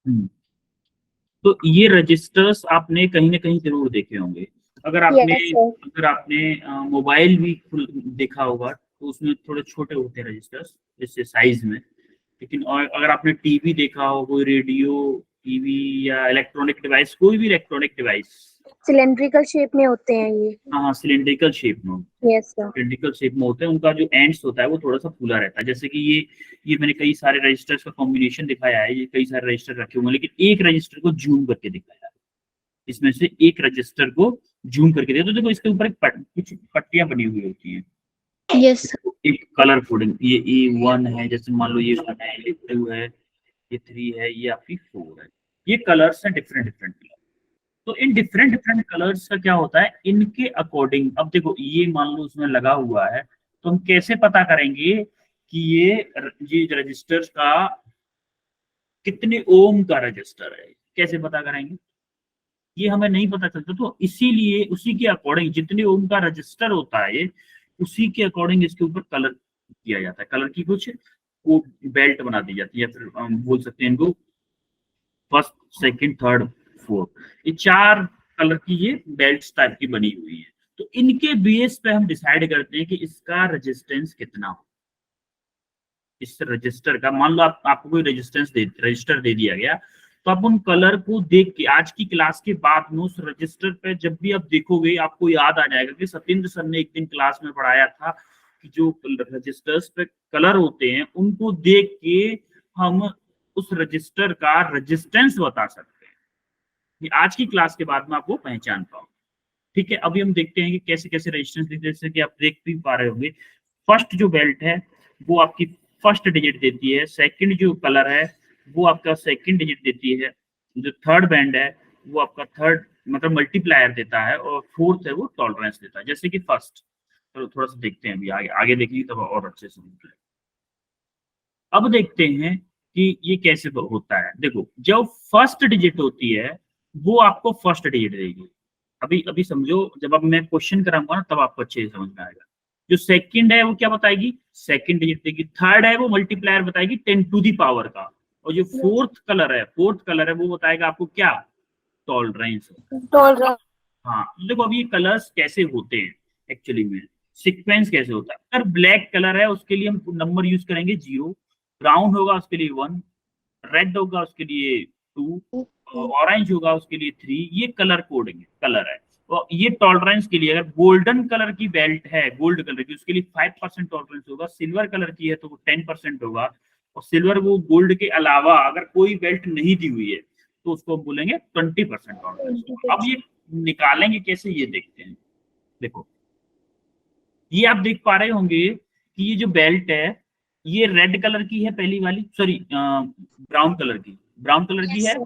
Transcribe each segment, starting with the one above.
हम्म, तो ये रजिस्टर्स आपने कहीं ना कहीं जरूर देखे होंगे। अगर आपने यस सर। अगर आपने मोबाइल भी देखा होगा तो उसमें थोड़े छोटे होते हैं रजिस्टर्स जैसे साइज में। लेकिन और अगर आपने टीवी देखा हो, कोई रेडियो, टीवी या इलेक्ट्रॉनिक डिवाइस, कोई भी इलेक्ट्रॉनिक डिवाइस, सिलेंड्रिकल शेप में होते हैं ये। हाँ सिलिंड्रिकल शेप में, यस सर। सिलिंड्रिकल शेप में होते हैं। उनका जो एंड्स होता है वो थोड़ा सा फूला रहता है। जैसे कि ये मैंने कई सारे रजिस्टर्स का कॉम्बिनेशन दिखाया है, ये कई सारे रजिस्टर रखे हुए हैं, लेकिन एक रजिस्टर को जूम करके दिखाया है। इसमें से एक रजिस्टर को जूम करके दे तो देखो इसके ऊपर कुछ पट्टियां बनी हुई होती हैं। Yes sir. एक कलर कोडिंग, ये A1 है, जैसे मान लो ये 1 है, ये 2 है, ये 3 है, ये आपकी 4 है। ये कलर्स हैं, डिफरेंट डिफरेंट कलर। तो इन डिफरेंट डिफरेंट कलर्स का क्या होता है, इनके अकॉर्डिंग, अब देखो ये मान लो उसमें लगा हुआ है, तो हम कैसे पता करेंगे कि ये रजिस्टर का कितने ओम का रजिस्टर है, कैसे पता करेंगे? ये हमें नहीं पता चलता। तो इसीलिए उसी के अकॉर्डिंग जितने ओम का रजिस्टर होता है उसी के अकॉर्डिंग इसके ऊपर कलर किया जाता है। कलर की कुछ वो बेल्ट बना दी जाती है, या फिर हम बोल सकते हैं इनको फर्स्ट, सेकंड, थर्ड, फोर्थ, ये 4 कलर की ये बेल्ट टाइप की बनी हुई है। तो इनके बेस पे हम डिसाइड करते हैं कि इसका रेजिस्टेंस कितना हो। इस रजिस्टर का मान लो आपको कोई रजिस्टर दे दिया गया, तो आप उन कलर को देख के आज की क्लास के बाद में उस रजिस्टर पे जब भी आप देखोगे आपको याद आ जाएगा कि सत्येंद्र सर ने एक दिन क्लास में पढ़ाया था कि जो रजिस्टर्स पे कलर होते हैं उनको देख के हम उस रजिस्टर का रेजिस्टेंस बता सकते हैं। ये आज की क्लास के बाद में आपको पहचान पाओ। ठीक है, अभी हम देखते हैं कि कैसे कैसे रेजिस्टेंस, जैसे कि आप देख भी पा रहे होंगे। फर्स्ट जो बेल्ट है वो आपकी फर्स्ट डिजिट देती है, सेकंड जो कलर है वो आपका सेकंड डिजिट देती है, जो थर्ड बैंड है वो आपका थर्ड मतलब मल्टीप्लायर देता है, और फोर्थ है वो टॉलरेंस देता है। जैसे कि फर्स्ट, चलो थोड़ा सा देखते हैं, अभी आगे आगे देखेंगे तब और अच्छे से समझ जाएगा। अब देखते हैं कि ये कैसे होता है। देखो जब फर्स्ट डिजिट होती है वो आपको फर्स्ट डिजिट देगी। अभी अभी समझो, जब अब मैं क्वेश्चन कराऊंगा ना तब आपको अच्छे से समझ में आएगा। जो सेकंड है वो क्या बताएगी, सेकंड डिजिट देगी। थर्ड है वो मल्टीप्लायर बताएगी 10 टू दी पावर का। और जो फोर्थ कलर है वो बताएगा आपको क्या, टॉलरेंस। टॉलरेंस। हाँ तो देखो अब ये कलर्स कैसे होते हैं एक्चुअली में, सीक्वेंस कैसे होता है। अगर ब्लैक कलर है उसके लिए हम नंबर यूज करेंगे 0, ब्राउन होगा उसके लिए 1, रेड होगा उसके लिए 2, ऑरेंज होगा उसके लिए 3। ये कलर कोडिंग है, कलर है। और ये टॉलरेंस के लिए, अगर गोल्डन कलर की बेल्ट है, गोल्ड कलर की, उसके लिए 5% टॉलरेंस होगा। सिल्वर कलर की है तो वो 10% होगा। और सिल्वर वो गोल्ड के अलावा अगर कोई बेल्ट नहीं दी हुई है तो उसको बोलेंगे 20% टॉलरेंस। अब ये निकालेंगे कैसे, ये देखते हैं। देखो ये आप देख पा रहे होंगे कि ये जो बेल्ट है ये रेड कलर की है, पहली वाली, सॉरी ब्राउन कलर की यस है। सर।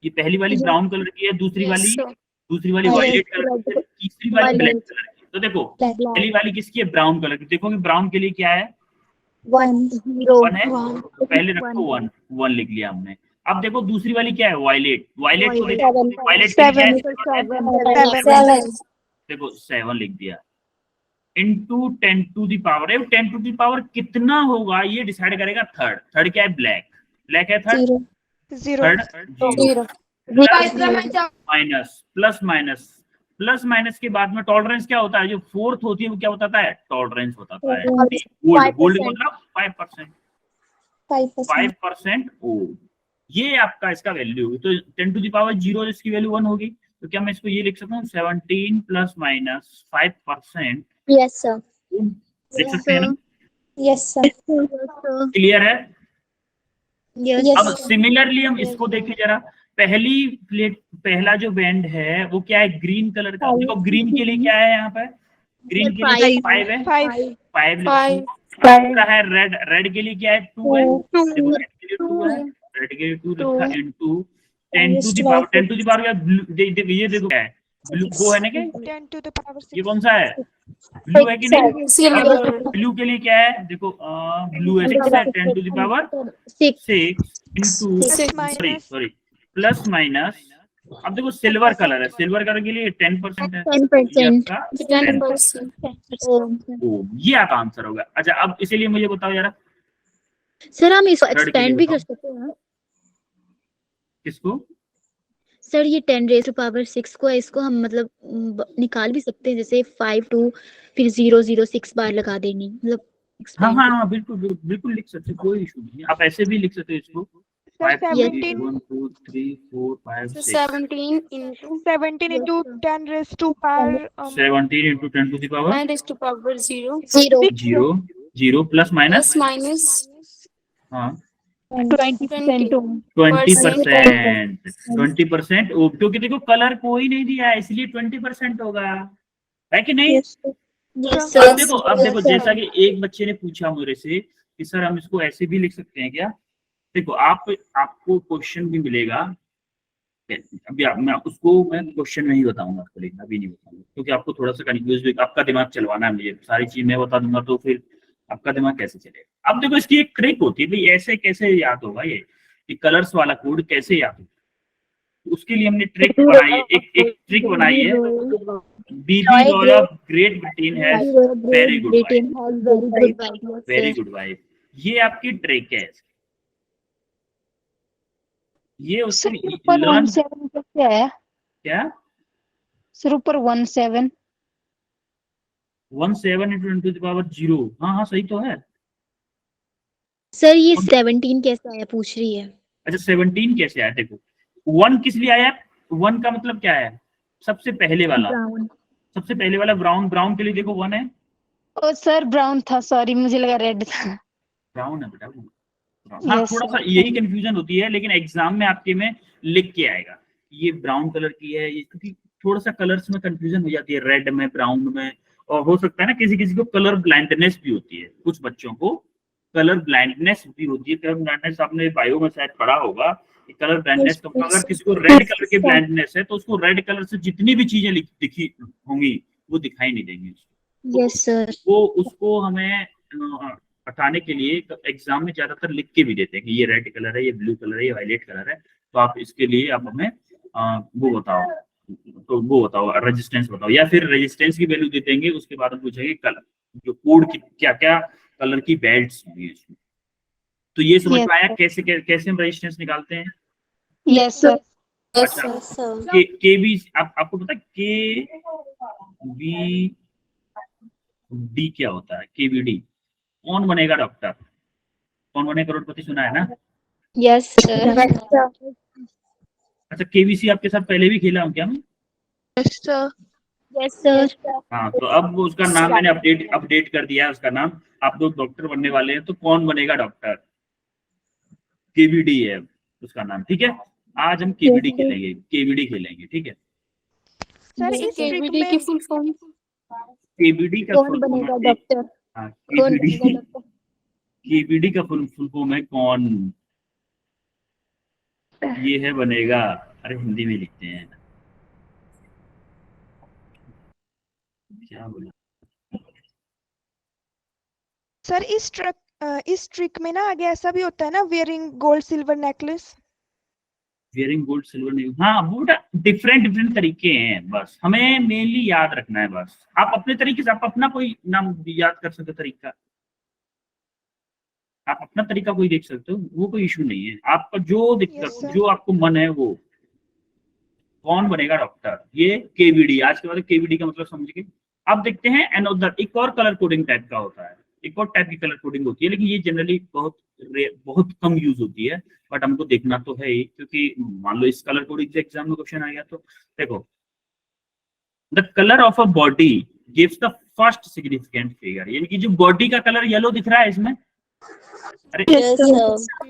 ये पहली वाली ब्राउन कलर की है, यस सर। दूसरी वाली वायलेट कलर की है, तीसरी वाली ब्लैक कलर की है। तो देखो पहली वाली किसकी है, ब्राउन कलर की। देखो कि ब्राउन के लिए क्या है, 1 0 1 है, तो पहले रखो 1, 1 लिख लिया हमने। अब देखो दूसरी वाली क्या है, वायलेट, वायलेट को देखो, वायलेट के लिए क्या है, 7 देखो 7 लिख दिया। इंटू 10 टू दी पावर है, 10 टू दी पावर कितना होगा ये डिसाइड करेगा थर्ड। थर्ड क्या है, ब्लैक, ब्लैक है third, 0 third 0, minus plus minus, plus minus के बाद में टॉलरेंस क्या होता है, जो फोर्थ होती है वो क्या बताता है, टॉलरेंस बताता है। गोल्ड, गोल्ड मतलब 5%, 5% ओ, ये आपका इसका वैल्यू होगी। तो 10 टू दी पावर 0 इसकी वैल्यू 1 होगी। तो क्या मैं इसको ये लिख सकता हूँ, 17 प्लस माइनस 5%। Yes sir. लिख सकते हैं ना, यस सर। क्लियर है। यस अब सिमिलरली हम इसको देखें जरा। पहली प्लेट, पहला जो बैंड है वो क्या है, ग्रीन कलर का। देखो ग्रीन के लिए क्या है यहाँ पे, ग्रीन के लिए 5 है, 5 दूसरा है रेड, रेड के लिए क्या है, 2 है। देखो रेड के लिए 2 है, रेड के लिए 2 लिखा इनटू 10 टू दी पावर क्या, ये देखो क्या है, ब्लू, वो है ना क्या, 10 to the power ये 6 कौन सा है, ब्लू है कि नहीं। अब ब्लू के लिए क्या है, देखो ब्लू है 6 है, 10 to the power 6 into, 6 sorry minus sorry, plus minus. अब देखो सिल्वर कलर है, सिल्वर कलर के लिए 10% है, ये 10%। आपका 10% ओम, ये आपका आंसर होगा। अच्छा अब इसीलिए मुझे बताओ जरा, सर हम इसको थर्ड के लिए एक्सपेंड भी कर बताओ। सकते हैं। किसको? सर ये 10⁻⁶ को है, इसको हम मतलब निकाल भी सकते हैं, जैसे 5 2 फिर 0 0 6 बार लगा देनी, मतलब हाँ explain हाँ करना। हाँ, बिल्कुल बिल्कुल बिल्कुल लिख सकते हो, कोई इशू नहीं है। आप ऐसे भी लिख सकते हो इसको, sir 5 2 8 17 1 2 3 4 5 6 17 into 17 Yes, into sir. 10 raised to power 17 into 10 to the power 9 raised to power 0 0 0 0 plus minus, plus minus हाँ 20% 20%। 20% क्योंकि देखो कलर कोई नहीं दिया है इसलिए 20% होगा, है कि नहीं? yes Yes, sir अब देखो जैसा कि एक बच्चे ने पूछा मेरे से कि सर हम इसको ऐसे भी लिख सकते हैं क्या? देखो आपको क्वेश्चन भी मिलेगा, अभी मैं क्वेश्चन नहीं बताऊंगा आपको, लेकिन अभी नहीं बताऊंगा क्योंकि आपको थोड़ा सा कंफ्यूज, आपका दिमाग चलवाना है मुझे, सारी चीज मैं बता दूंगा तो फिर आपका दिमाग कैसे चलेगा। अब देखो इसकी एक ट्रिक होती है, भाई ऐसे कैसे याद होगा ये कलर्स वाला कोड कैसे याद होगा, उसके लिए हमने ट्रिक बनाई है, एक ट्रिक बनाई है। BB Roy of great Britain has very good Britain wife, has very good wife, yes, very sir. Good wife, ये आपकी ट्रिक है। ये उसको ऊपर लर्न 17 कैसे आया क्या सर? ऊपर 17 17 into 10 to the power 0, हाँ हाँ सही तो है। सर ये 17 कैसे आया पूछ रही है। अच्छा 17 कैसे आया, देखो 1 किस लिए आया, 1 का मतलब क्या है, सबसे पहले वाला, Brown. सबसे पहले वाला ब्राउन के लिए देखो 1 है, ओ सर ब्राउन था, सॉरी मुझे लगा रेड था। ब्राउन है बेटा वो। हाँ Yes, थोड़ा sir. सा यही कंफ्यूजन होती है, लेकिन एग्जाम में आपके में लिख के आएगा ये ब्राउन कलर की है, ये क्योंकि थोड़ा सा कलर्स में कंफ्यूजन हो जाती है, रेड में ब्राउन में, और हो सकता है ना किसी किसी को कलर ब्लाइंडनेस भी होती है, कुछ बच्चों को कलर ब्लाइंडनेस भी होती है। कलर ब्लाइंडनेस आपने बायो में शायद पढ़ा होगा, कलर ब्लाइंडनेस का मतलब अगर किसी को रेड कलर की ब्लाइंडनेस है तो उसको रेड कलर से जितनी भी चीजें दिखी होंगी वो दिखाई नहीं देंगी उसको। Yes, sir. वो उसको हमें हटाने के लिए एग्जाम में ज्यादातर लिख के भी देते हैं कि ये रेड कलर है, ये ब्लू कलर है, ये वायलेट कलर है, तो आप इसके लिए आप हमें वो बताओ, तो वो बताओ रेजिस्टेंस बताओ, या फिर रेजिस्टेंस की वैल्यू दे देंगे, उसके बाद हम पूछेंगे कलर जो कोड की क्या क्या कलर की बेल्ट्स होंगी इसमें। तो ये समझ Yes, में आया sir. कैसे हम रेजिस्टेंस निकालते हैं? Yes, sir. yes अच्छा sir के बी आपको पता है के बी डी क्या होता है? के बी डी कौन बनेगा डॉक्टर, कौन बनेगा करोड़पति, सुना है ना? Yes, sir. अच्छा केबीसी आपके साथ पहले भी खेला हूँ क्या मैं? Yes, sir. Yes, sir. हाँ तो अब उसका नाम मैंने अपडेट कर दिया है, उसका नाम, आप लोग डॉक्टर बनने वाले हैं तो कौन बनेगा डॉक्टर, केवीडी है उसका नाम, ठीक है। आज हम केवीडी खेलेंगे, ठीक है। सर इस ट्रिक KVD की में full form केवीडी का कौन फुल फॉर्म बनेगा है, डॉक्टर? हाँ कौन बनेगा डॉक्टर? केवीडी का फुल फॉर्म है कौन, ये है बनेगा, अरे हिंदी में लिखते हैं, क्या बोला सर इस ट्रिक में ना आगे ऐसा भी होता है ना, wearing gold silver necklace. Wearing gold silver नहीं, हाँ वो डिफरेंट तरीके हैं, बस हमें मेनली याद रखना है, बस आप अपने तरीके से आप अपना कोई नाम याद कर सकते हो तरीका, आप अपना तरीका कोई देख सकते हो, वो कोई इशू नहीं है, आपका जो दिक्कत Yes, sir. जो आपको मन है वो, कौन बनेगा डॉक्टर, ये केवीडी, आज के बाद केवीडी का मतलब समझ गए। अब देखते हैं अनदर, एक और कलर कोडिंग टाइप का होता है, एक और टाइप की कलर कोडिंग होती है, लेकिन ये जनरली बहुत कम यूज होती है, बट हमको देखना तो है ही, क्योंकि मान लो इस कलर कोडिंग से एग्जाम में क्वेश्चन आ गया तो देखो, the colour of a body gives the first significant figure, यानी कि जो बॉडी का कलर येलो दिख रहा है इसमें, अरे yes sir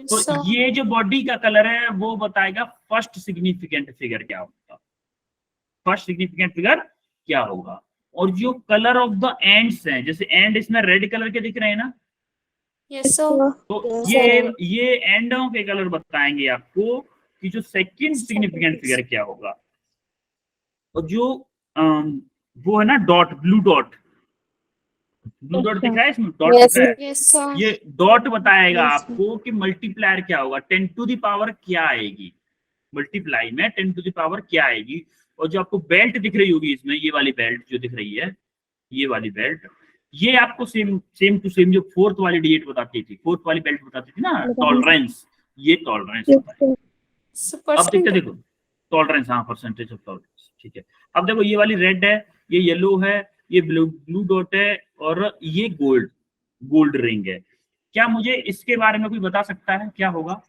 तो so ये जो बॉडी का कलर है वो बताएगा फर्स्ट सिग्निफिकेंट फिगर क्या होगा, फर्स्ट सिग्निफिकेंट फिगर क्या होगा। और जो कलर ऑफ द एंड्स हैं, जैसे एंड इसमें रेड कलर के दिख रहे हैं ना, yes sir तो Yes, ये एंडों के कलर बताएंगे आपको कि जो सेकंड सिग्निफिकेंट फिगर क्या होगा। और जो वो है ना डॉट, ब्लू डॉट दिख रहा है इसमें, डॉट Yes, दिख रहा है, yes sir ये डॉट बताएगा Yes, आपको कि मल्टीप्लायर क्या होगा, 10 टू द पावर क्या आएगी, मल्टीप्लाई में 10 टू द पावर क्या आएगी। और जो आपको बेल्ट दिख रही होगी इसमें, ये वाली बेल्ट जो दिख रही है, ये वाली बेल्ट, ये आपको सेम टू सेम जो फोर्थ वाली डिजिट बताती थी, फोर्थ वाली बेल्ट बताती थी ना, टॉलरेंस, ये टॉलरेंस होता है। So अब देखते percent. देखो टॉलरेंस, हाँ परसेंटेज ऑफ टॉलरेंस, ठीक है। अब देखो ये वाली रेड है, ये येलो है, ये ब्लू ब्लू डॉट है और ये गोल्ड रिंग है। क्या मुझे इसके बारे में कोई बता सकता है क्या होगा?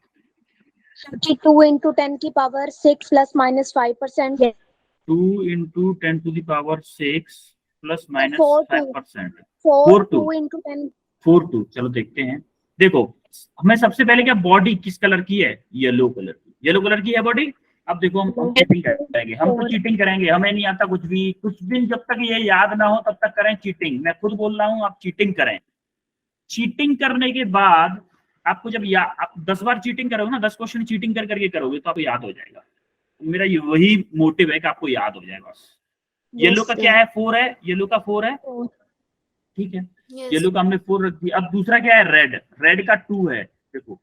2 into 10 की power 6 plus minus 5%. 2 into 10 to the power 6 plus minus 4 to 5%। 4 to 2 into 10. 4 to, चलो देखते हैं। देखो हमें सबसे पहले क्या, बॉडी किस कलर की है? येलो कलर की, येलो कलर की है बॉडी। अब देखो हम चीटिंग करेंगे, हम तो चीटिंग करेंगे, हमें नहीं आता कुछ भी जब तक ये याद ना हो तब तक करें चीटिंग। मैं खुद बोल रहा हूँ आप चीटिंग करें। चीटिंग करने के बाद आपको जब आप 10 बार चीटिंग करोगे ना, 10 क्वेश्चन चीटिंग करके करोगे तो आपको याद हो जाएगा। मेरा वही मोटिव है कि आपको याद हो जाएगा बस। येलो का क्या है? 4 है, येलो का 4 है, ठीक है। Yes. येलो का हमने 4 रख दिया। अब दूसरा क्या है? रेड का 2 है, देखो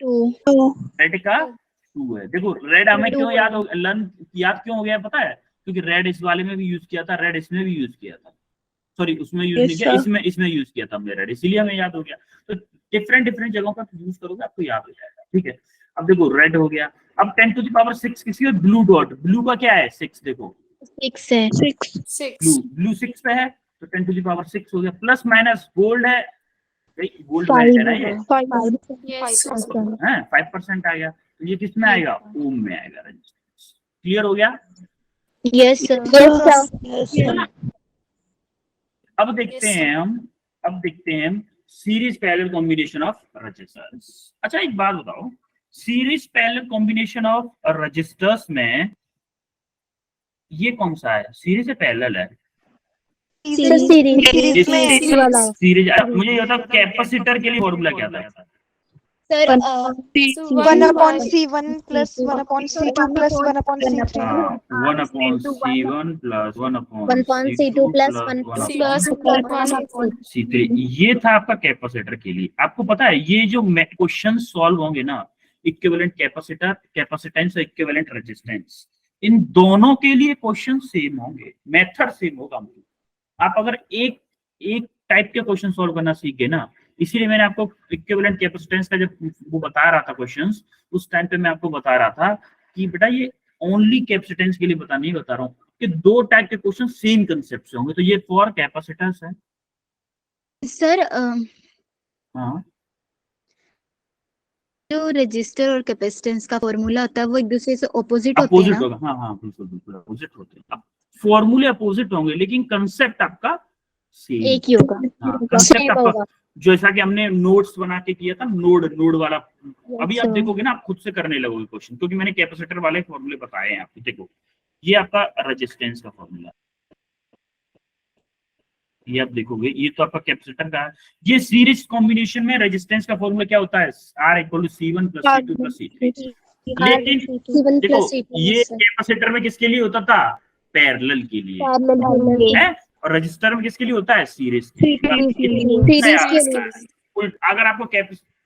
2 रेड का 2 है। देखो रेड हमें क्यों याद क्यों हो गया पता है? क्योंकि रेड इस वाले में भी यूज किया था, रेड इसमें भी यूज किया था, सॉरी उसमें यूज नहीं किया, इसमें यूज किया था हमने रेड, इसीलिए हमें याद हो गया। तो डिफरेंट जगहों पर यूज करोगे आपको याद हो जाएगा, ठीक है। अब देखो रेड हो गया। अब 10 to the power 6 किसी ब्लू डॉट, ब्लू का क्या है? 6, देखो 6 है। 6. ब्लू 6 पे है तो 10 to the power 6 हो गया। प्लस माइनस गोल्ड है, गोल्ड मेल्ट है ना ये, Yes. है 5% आ गया, तो ये किस में आएगा? ओम में आएगा। रेजिस्टेंस क्लियर हो गया? Yes sir. Yes, sir. अब देखते हैं हम series parallel combination of resistors. अच्छा एक बात बताओ, series parallel combination of resistors में ये कौन सा है? सीरीज है पैरेलल है? Series वाला है. सीरीज। मुझे ये बता कैपेसिटर के लिए फॉर्मूला क्या था? Sir So 1 upon 1 C1 plus 1 upon C2 plus 1 upon C3. 1/C1 plus 1/C2 1/C2 plus plus 1 plus C3। ये था आपका कैपेसिटर के लिए। आपको पता है ये जो क्वेश्चन सॉल्व होंगे ना, इक्विवेलेंट कैपेसिटर, कैपेसिटेंस और इक्विवेलेंट रेजिस्टेंस, इन दोनों के लिए क्वेश्चन सेम होंगे, मेथड सेम होगा। आप अगर एक टाइप के क्वेश्चन सॉल्व करना सीख गए ना, इसीलिए मैंने आपको इक्विवेलेंट कैपेसिटेंस का जब वो बता रहा था क्वेश्चंस, उस टाइम पे मैं आपको बता रहा था कि बेटा ये ओनली कैपेसिटेंस के लिए नहीं बता रहा हूँ कि 2 टाइप के क्वेश्चन सेम कंसेप्ट से होंगे। तो ये फॉर कैपेसिटेंस है। सर हाँ जो रजिस्टर और कैपेसिटेंस का फॉर्मूला होता है वो एक दूसरे से ऑपोजिट होते हैं अपोजिट ना? होगा। हाँ बिल्कुल अपोजिट होते हैं। फॉर्मूले अपोजिट होंगे लेकिन कंसेप्ट आपका सेम, एक ही होगा। कंसेप्ट आपका जैसा कि हमने नोट्स बना के किया था, नोड वाला। अभी आप देखोगे ना, आप खुद से करने लगोगे क्वेश्चन, क्योंकि मैंने कैपेसिटर वाले फॉर्मूले बताए हैं आपको। देखो ये आपका रेजिस्टेंस का फॉर्मूला, ये आप देखोगे, ये तो आपका कैपेसिटर का है। ये सीरीज कॉम्बिनेशन में रेजिस्टेंस का फॉर्मूला क्या होता है? R = C1 + C2 + C3। लेकिन C1 देखो plus C2 ये कैपेसिटर में किसके लिए होता था? पैरेलल के लिए है। और रजिस्टर में किसके लिए होता है? सीरीज के लिए। अगर आपको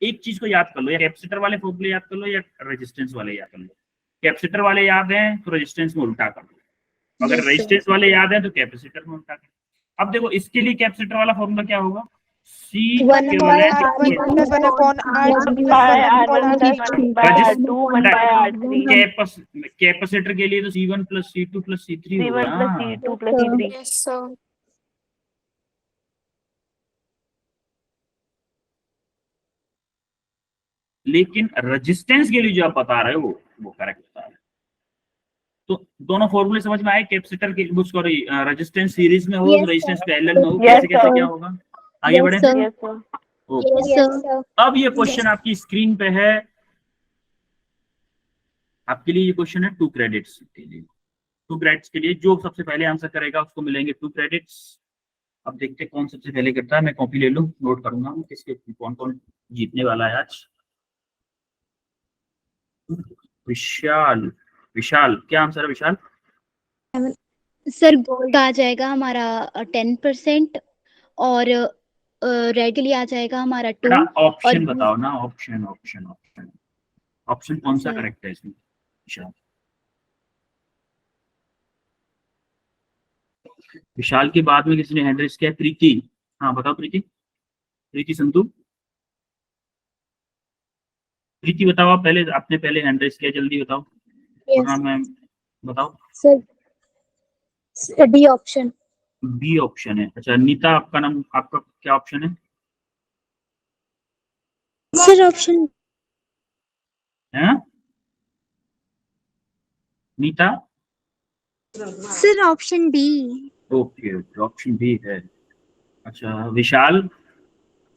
एक चीज को याद कर लो, या कैपेसिटर वाले फॉर्मूले याद कर लो या रेजिस्टेंस वाले याद कर लो। कैपेसिटर वाले याद हैं तो रेजिस्टेंस में उल्टा कर लो, अगर रेजिस्टेंस वाले याद हैं तो कैपेसिटर में उल्टा कर लो। अब देखो इसके लिए कैपेसिटर वाला फॉर्मूला क्या होगा? कैपेसिटर के लिए तो C1 + C2 + C3 होगा। Yes, sir. लेकिन रेजिस्टेंस के लिए जो आप बता रहे हो वो करेक्ट बता रहे हो। तो दोनों फॉर्मूले समझ में आए? कैपेसिटर के, सॉरी रेजिस्टेंस सीरीज में हो, रेजिस्टेंस पैरेलल में हो, कैसे क्या होगा? आगे बढ़े। अब ये क्वेश्चन आपकी स्क्रीन पे है, आपके लिए ये क्वेश्चन है 2 क्रेडिट्स के लिए। 2 क्रेडिट्स के लिए जो सबसे पहले आंसर करेगा उसको मिलेंगे 2 क्रेडिट्स। अब देखते हैं कौन सबसे पहले करता है। मैं कॉपी ले लूं, नोट करूंगा किसके कौन कौन जीतने वाला है आज। विशाल क्या आंसर है विशाल? सर गोल्ड आ जाएगा हमारा 10% और रेड के लिए आ जाएगा हमारा 2। ऑप्शन बताओ ना, ऑप्शन कौन सा करेक्ट है इसमें? विशाल के बाद में किसी ने हैंड रेज किया? प्रीति। हाँ बताओ प्रीति संतु। प्रीति बताओ, आप पहले, आपने पहले हैंड रेस किया, जल्दी बताओ। Yes. हाँ मैम बताओ। Sir D option. B option है। अच्छा नीता, आपका नाम, आपका क्या ऑप्शन है? सर ऑप्शन हैं? Neeta? Sir option D. Okay okay, option B है। अच्छा Vishal?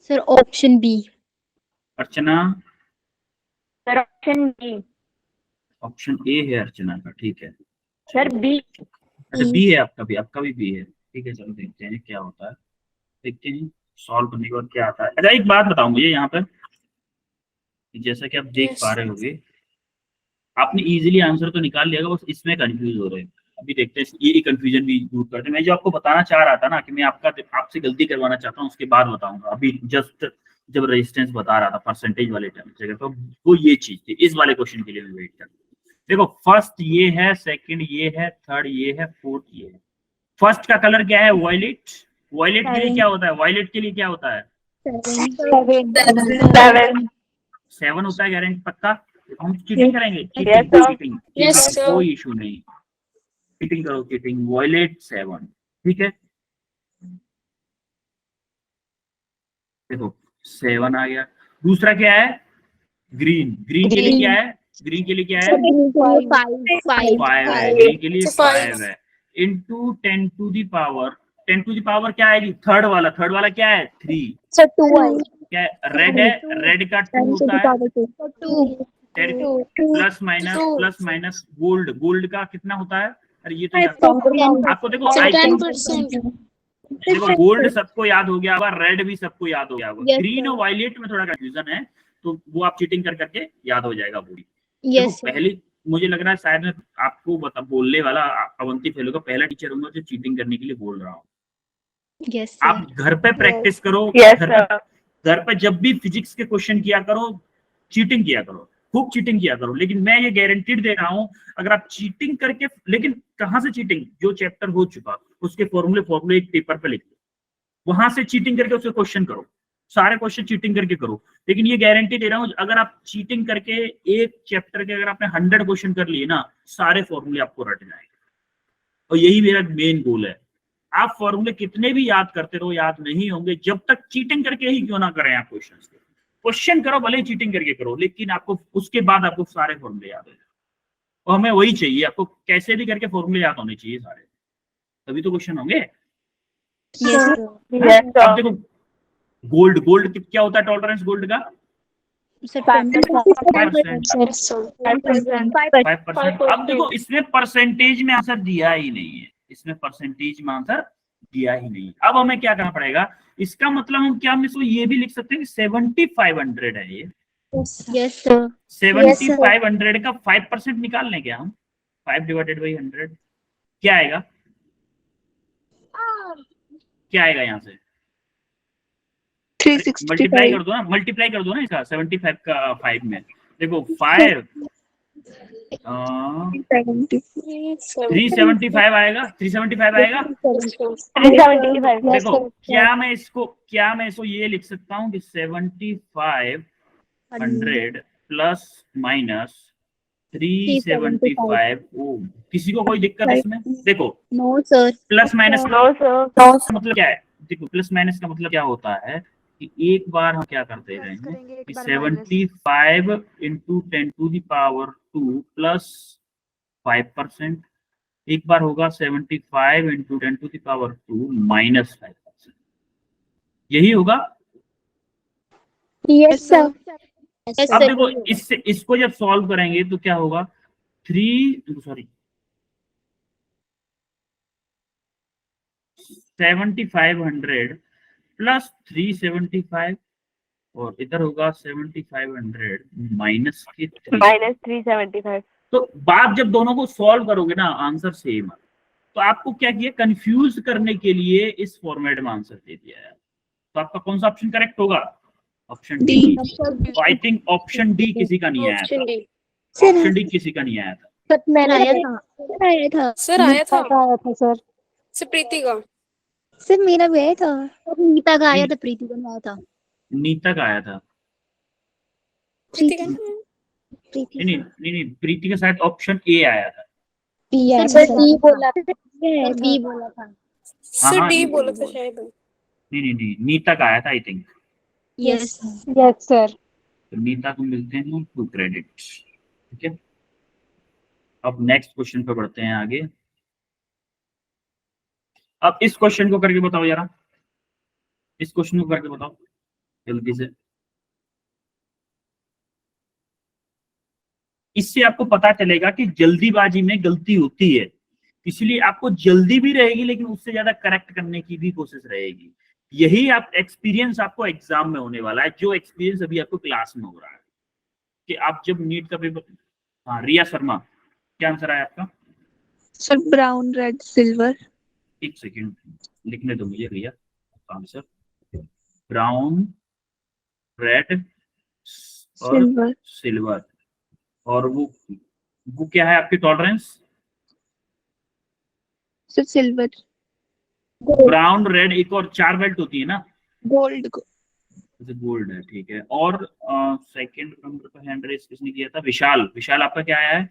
Sir option B. Archana? Sir option B. Option A है अर्चना का, ठीक है। Sir B. अच्छा बी है आपका भी, आपका भी बी है, ठीक है। चलो देखते हैं क्या होता है, देखते हैं सॉल्व करने के बाद क्या आता है। अच्छा एक बात बताओ मुझे यहाँ पर, जैसा कि आप देख Yes. पा रहे होगे, आपने इजीली आंसर तो निकाल लिया होगा, बस इसमें कंफ्यूज हो रहे हैं। अभी देखते हैं ये कंफ्यूजन भी दूर करते हैं। मैं जो आपको बताना चाह रहा था ना, कि मैं आपसे गलती करवाना चाहता हूँ, उसके बाद बताऊंगा। अभी जस्ट जब रेजिस्टेंस बता रहा था परसेंटेज वाले जगह, तो वो ये चीज थी। इस वाले क्वेश्चन के लिए मैं वेट कर, देखो फर्स्ट ये है, सेकंड ये है, थर्ड ये है, फोर्थ ये है। फर्स्ट का कलर क्या है? वायलेट। वायलेट के लिए क्या होता है? वायलेट के लिए क्या होता है? 7 होता है गारंटी पक्का? हम चीटिंग करेंगे? Cheating Yes, sir. कोई इशू नहीं, चीटिंग करो, चीटिंग। वायलेट 7, ठीक है। देखो 7 आ गया। दूसरा क्या है? ग्रीन। ग्रीन के लिए क्या है? ग्रीन के लिए क्या है? 5 है। ग्रीन के लिए 5 है। Into 10 to the power, 10 to the power क्या आएगी? थर्ड वाला क्या है? 3। सर 2 आई। क्या रेड है? रेड का 2 होता है। 10 प्लस माइनस गोल्ड। गोल्ड का कितना होता है? अरे ये तो याद, आपको देखो Sir, icon, 10%. देखो गोल्ड सबको याद हो गया होगा, रेड भी सबको याद हो गया होगा। Yes, green sir. और वायलेट में थोड़ा कंफ्यूजन है, तो वो आप चीटिंग कर करके याद हो जाएगा पूरी। यस देखो पहली, मुझे लग रहा है शायद मैं आपको बोलने वाला अवंती फेलो का पहला टीचर हूँ जो चीटिंग करने के लिए बोल रहा हूँ। यस आप घर पे प्रैक्टिस करो। घर पे जब भी फिजिक्स के क्वेश्चन किया करो, चीटिंग किया करो, खूब चीटिंग किया करो। लेकिन मैं ये गारंटीड दे रहा हूँ, अगर आप चीटिंग करके, लेकिन कहाँ से चीटिंग? जो चैप्टर हो चुका उसके फॉर्मूले एक पेपर पे लिख दो, वहां से चीटिंग करके उसके क्वेश्चन करो। सारे क्वेश्चन चीटिंग करके करो। लेकिन ये गारंटी दे रहा हूँ, अगर आप चीटिंग करके एक चैप्टर के अगर आपने 100 क्वेश्चन कर लिए ना, सारे फॉर्मूले आपको रट जाएंगे। और यही मेरा मेन गोल है। आप फॉर्मूले कितने भी याद करते रहो, याद नहीं होंगे जब तक चीटिंग करके ही क्यों ना करें आप क्वेश्चन करो, भले ही चीटिंग करके करो, लेकिन आपको उसके बाद आपको सारे फॉर्मूले याद हो जाए। और हमें वही चाहिए, आपको कैसे भी करके फॉर्मूले याद होने चाहिए सारे, तभी तो क्वेश्चन होंगे। अब देखो गोल्ड क्या होता है? टॉलरेंस गोल्ड का सर 5%। अब देखो इसमें परसेंटेज में आंसर दिया ही नहीं है, इसमें परसेंटेज में आंसर दिया ही नहीं। अब हमें क्या करना पड़ेगा? इसका मतलब हम क्या, हम इसको ये भी लिख सकते हैं कि 7500 है ये। यस सर 7500 का 5% निकाल लें क्या हम? 5/100 क्या आएगा? क्या आएगा यहाँ से? 365. मल्टीप्लाई कर दो ना इसका 75 का 5 में। देखो 5 375 आएगा। 375 आएगा। देखो क्या मैं इसको ये लिख सकता हूँ कि 7500 प्लस माइनस 375। ओ किसी को कोई दिक्कत इसमें? देखो नो सर प्लस माइनस मतलब क्या है? देखो प्लस माइनस का मतलब क्या होता है कि एक बार हम क्या करते रहे हैं कि 75 into 10 to the power 2 plus 5%, एक बार होगा 75 into 10 to the power 2 minus 5%, यही होगा। Yes sir. अब देखो इसको जब सॉल्व करेंगे तो क्या होगा? 7500 प्लस 375 और इधर होगा 7500 माइनस के -375। तो बात जब दोनों को सॉल्व करोगे ना, आंसर सेम है। तो आपको क्या किया? कंफ्यूज करने के लिए इस फॉर्मेट में आंसर दे दिया है। तो आपका कौन सा ऑप्शन करेक्ट होगा? Option D. तो आई थिंक ऑप्शन डी किसी का नहीं आया था। ऑप्शन डी किसी का नहीं आया था। बट मैंने आया था सर आया था सर सर प्रीति का। सर मेरा भी आया था। नीता का आया था, प्रीति का नहीं आया था। नीता का आया था। प्रीति का नहीं आया? प्रीति नहीं नहीं नहीं, प्रीति के साथ ऑप्शन ए आया था। सर डी बोला था। बी बोला था। सर हाँ, डी ये बोला था बोला। शायद। नहीं नहीं नहीं, नीता का आया था I think. Yes yes sir. तो नीता को मिलते हैं 2 क्रेडिट। ठीक है, अब नेक्स्ट क्वेश्चन पे बढ़ते हैं आगे। अब इस क्वेश्चन को करके बताओ जरा, इस क्वेश्चन को करके बताओ जल्दी से। इससे आपको पता चलेगा कि जल्दीबाजी में गलती होती है, इसलिए आपको जल्दी भी रहेगी लेकिन उससे ज्यादा करेक्ट करने की भी कोशिश रहेगी। यही आप एक्सपीरियंस आपको एग्जाम में होने वाला है, जो एक्सपीरियंस अभी आपको क्लास में हो रहा है कि आप जब नीट का पेपर। हाँ, रिया शर्मा, क्या आंसर है आपका? Sir brown red silver. एक सेकेंड लिखने दो मुझे रिया आंसर। ब्राउन, रेड और सिल्वर। सिल्वर। और वो क्या है आपकी tolerance? Sir silver. Brown, red, एक और 4 बेल्ट होती है ना, गोल्ड। गोल्ड है। ठीक है, और सेकंड नंबर पर हैंड रेस किसने किया था? विशाल। विशाल आपका क्या आया है?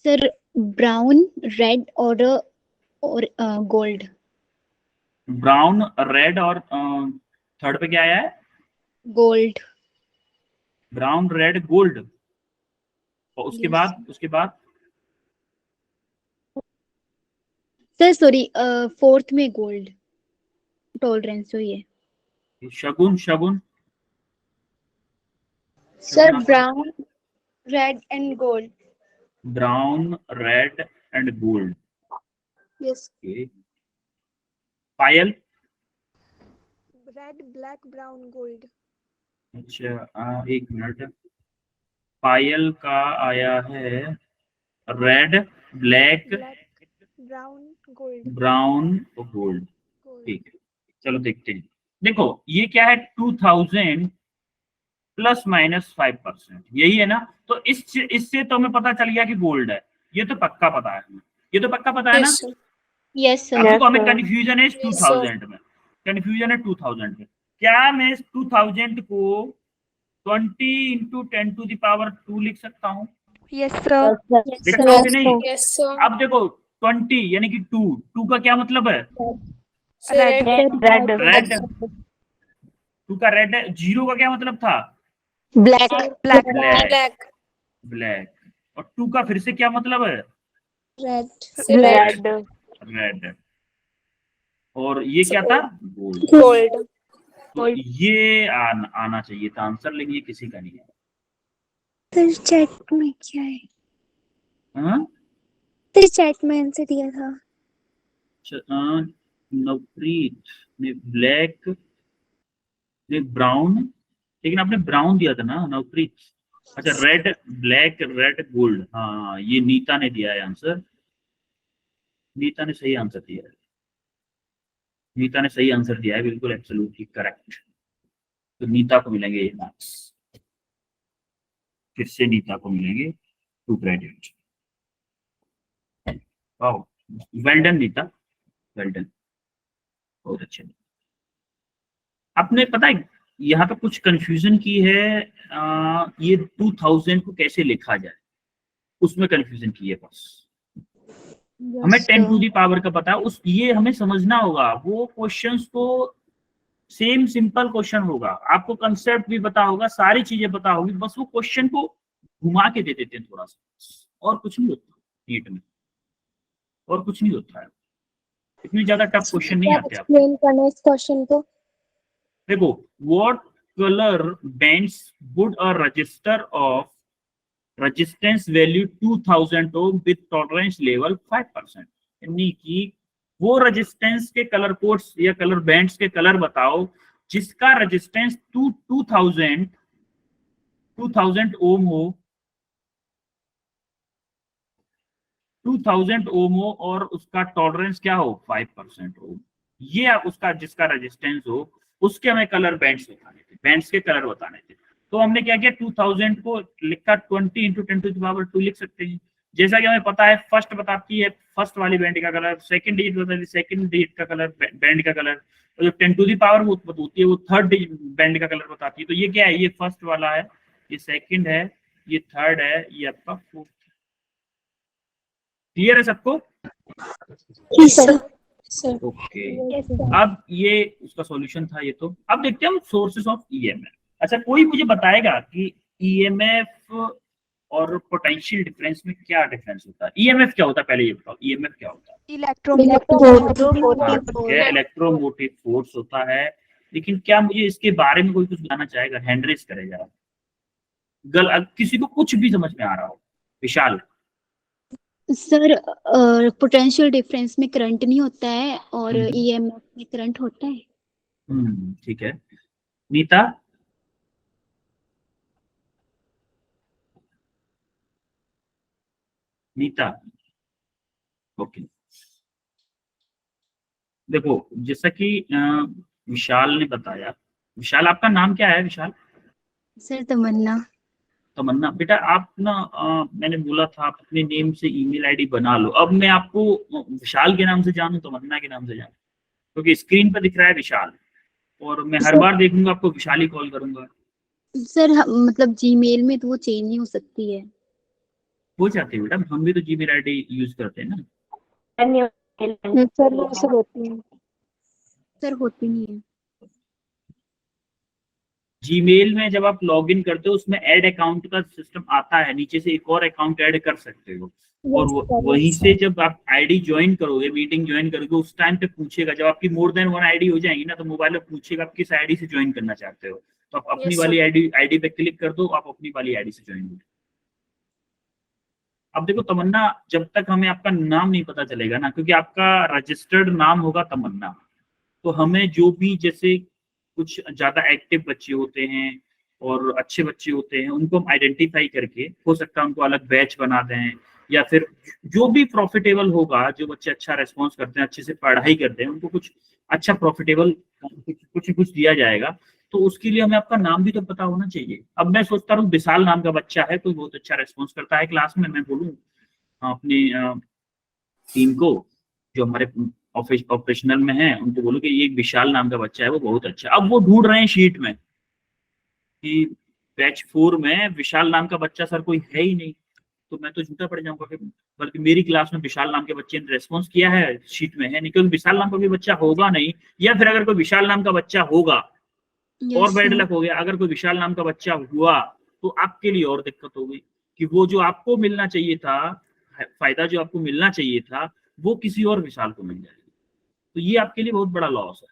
सर ब्राउन, रेड और गोल्ड। ब्राउन, रेड और थर्ड पे क्या आया है? गोल्ड। Brown, red, gold. और उसके Yes. बाद सर सॉरी, फोर्थ में गोल्ड टॉलरेंस जो ये। Shagun. Shagun sir brown red and gold. Brown, red and gold. Yes. Payal. Red black brown gold. अच्छा, एक मिनट। पायल का आया है red, black, brown gold. Brown और गोल्ड। ठीक है, चलो देखते हैं। देखो ये क्या है, 2000 प्लस माइनस 5%, यही है ना? तो इससे तो हमें पता चल गया कि गोल्ड है, ये तो पक्का पता है हमें, ये तो पक्का पता है ना? Yes sir. यस अब सर। देखो हमें sir. कंफ्यूजन है 2000 में, कंफ्यूजन है 2000 में। क्या मैं इस 2000 को 20 इंटू 10 टू द पावर 2 लिख सकता हूँ? Yes sir. लिख सकता हूँ कि नहीं? Yes sir. अब देखो 20 यानी कि 2 का क्या मतलब है? रेड। Red. रेड। 2 का रेड है। 0 का क्या मतलब था? ब्लैक। ब्लैक। ब्लैक। ब्लैक। और 2 का फिर से क्या मतलब है? रेड। Red. रेड। और ये क्या था? गोल्ड। गोल्ड। तो ये आना चाहिए था आंसर, लेकिन ये किसी का नहीं है। सर चैट में क्या है? हाँ? सर चैट में आंसर दिया था। नवप्रीत ने ब्लैक, ने ब्राउन, लेकिन आपने ब्राउन दिया था ना नवप्रीत? अच्छा, रेड, ब्लैक, रेड, गोल्ड। हाँ, ये नीता ने दिया है आंसर। नीता ने सही आंसर दिया है, नीता ने सही आंसर दिया है, बिल्कुल एब्सोल्युटली करेक्ट। तो नीता को मिलेंगे ये मार्क्स, फिर से नीता को मिलेंगे 2 credit. Well done Neeta, well done, बहुत अच्छे। आपने पता है यहाँ पे कुछ कंफ्यूजन की है, ये 2000 को कैसे लिखा जाए उसमें कंफ्यूजन की है बस। हमें 10 टू दी पावर का पता है, उस ये हमें समझना होगा। वो क्वेश्चंस तो सेम सिंपल क्वेश्चन होगा, आपको कंसेप्ट भी पता होगा, सारी चीजें पता होगी, बस वो क्वेश्चन को घुमा के दे देते हैं थोड़ा सा, और कुछ नहीं होता नीट में, और कुछ नहीं होता है। इतनी ज्यादा टफ क्वेश्चन नहीं आते आप। एक्सप्लेन करना इस क्वेश्चन को। देखो, what colour bands would a resistor of resistance value 2000 ohm with tolerance level 5%, यानी कि वो रेजिस्टेंस के कलर कोड्स या कलर बैंड्स के कलर बताओ जिसका रेजिस्टेंस 2000 ओम हो, 2000 ओम हो, और उसका टॉलरेंस क्या हो 5% हो। ये आप उसका जिसका रेजिस्टेंस हो उसके हमें कलर बैंड्स बताने थे, बैंड्स के कलर बताने थे। तो हमने क्या किया, 2000 को लिखा 20 इंटू 10 टू द पावर 2 लिख सकते हैं। जैसा कि हमें पता है फर्स्ट बताती है फर्स्ट वाली बैंड का कलर, सेकंड डिजिट बताती है सेकंड डिजिट का कलर, बैंड का कलर, और जो 10 टू द पावर होती है वो थर्ड बैंड का कलर बताती है। तो ये क्या है, ये फर्स्ट वाला है, ये सेकंड है, ये थर्ड है, ये आपका फोर्थ। क्लियर है सबको? सर ओके, अब ये उसका सॉल्यूशन था ये तो। अब देखते हैं हम सोर्सेस ऑफ ईएमएफ। अच्छा, कोई मुझे बताएगा कि ईएमएफ और पोटेंशियल डिफरेंस में क्या डिफरेंस होता है? ईएमएफ क्या होता है, पहले ये बताओ, ईएमएफ क्या होता है? इलेक्ट्रोमोटिव फोर्स होता है। लेकिन क्या मुझे इसके बारे में कोई कुछ बताना चाहेगा? हैंड रेज करे जरा, किसी को कुछ भी समझ में आ रहा हो। विशाल। सर पोटेंशियल डिफरेंस में करंट नहीं होता है और ईएमएफ में करंट होता है। ठीक है। नीता? नीता, ओके। देखो, जैसा कि विशाल ने बताया, विशाल आपका नाम क्या है? विशाल? सर तमन्ना। तमन्ना बेटा, आप ना मैंने बोला था आप अपने नेम से ईमेल आईडी बना लो। अब मैं आपको विशाल के नाम से जानूं, तमन्ना के नाम से जानूं? क्योंकि स्क्रीन पर दिख रहा है विशाल, और मैं हर बार देखूंगा आपको विशाल ही कॉल करूंगा। सर मतलब जीमेल में तो वो चेंज नहीं हो सकती है। हो जाती है बेटा, हम भी तो जीमेल आईडी यूज करते हैं ना। सर वो सब होती है। सर होती नहीं है। जीमेल में जब आप लॉगिन करते हो उसमें ऐड अकाउंट का सिस्टम आता है, नीचे से एक और अकाउंट ऐड कर सकते हो। और वहीं से जब आप आईडी ज्वाइन करोगे, मीटिंग ज्वाइन करोगे, उस टाइम पे पूछेगा, जब आपकी मोर देन वन आईडी हो जाएगी ना, तो मोबाइल में पूछेगा आप किस आईडी से ज्वाइन करना चाहते हो। तो आप अपनी वाली आईडी पे क्लिक कर दो, आप अपनी वाली आईडी से ज्वाइन हो। अब देखो तमन्ना, जब तक हमें आपका नाम नहीं पता चलेगा ना, क्योंकि आपका रजिस्टर्ड नाम होगा तमन्ना, तो हमें जो भी, जैसे कुछ ज्यादा एक्टिव बच्चे होते हैं और अच्छे बच्चे होते हैं, उनको हम आइडेंटिफाई करके, हो सकता है उनको अलग बैच बना दें, या फिर जो भी प्रॉफिटेबल होगा, जो बच्चे अच्छा रेस्पॉन्स करते हैं, अच्छे से पढ़ाई करते हैं, उनको कुछ अच्छा प्रॉफिटेबल कुछ दिया जाएगा। तो उसके लिए हमें आपका नाम भी तो पता होना चाहिए। अब मैं सोचता हूँ विशाल नाम का बच्चा है, कोई बहुत अच्छा रेस्पॉन्स करता है क्लास में, मैं बोलूँ अपनी टीम को, जो हमारे ऑपरेशनल में है, उनको बोलो कि ये एक विशाल नाम का बच्चा है, वो बहुत अच्छा। अब वो ढूंढ रहे हैं शीट में कि बैच 4 में विशाल नाम का बच्चा सर कोई है ही नहीं, तो मैं तो झूठा पड़ जाऊंगा। बल्कि मेरी क्लास में विशाल नाम के बच्चे ने रेस्पॉन्स किया है, शीट में है नहीं, क्योंकि विशाल नाम का कोई बच्चा होगा नहीं। या फिर अगर कोई विशाल नाम का बच्चा होगा, और बैड लक हो गया, अगर कोई विशाल नाम का बच्चा हुआ, तो आपके लिए और दिक्कत हो गई कि वो जो आपको मिलना चाहिए था, फायदा जो आपको मिलना चाहिए था, वो किसी और विशाल को मिल जाएगा। तो ये आपके लिए बहुत बड़ा लॉस है।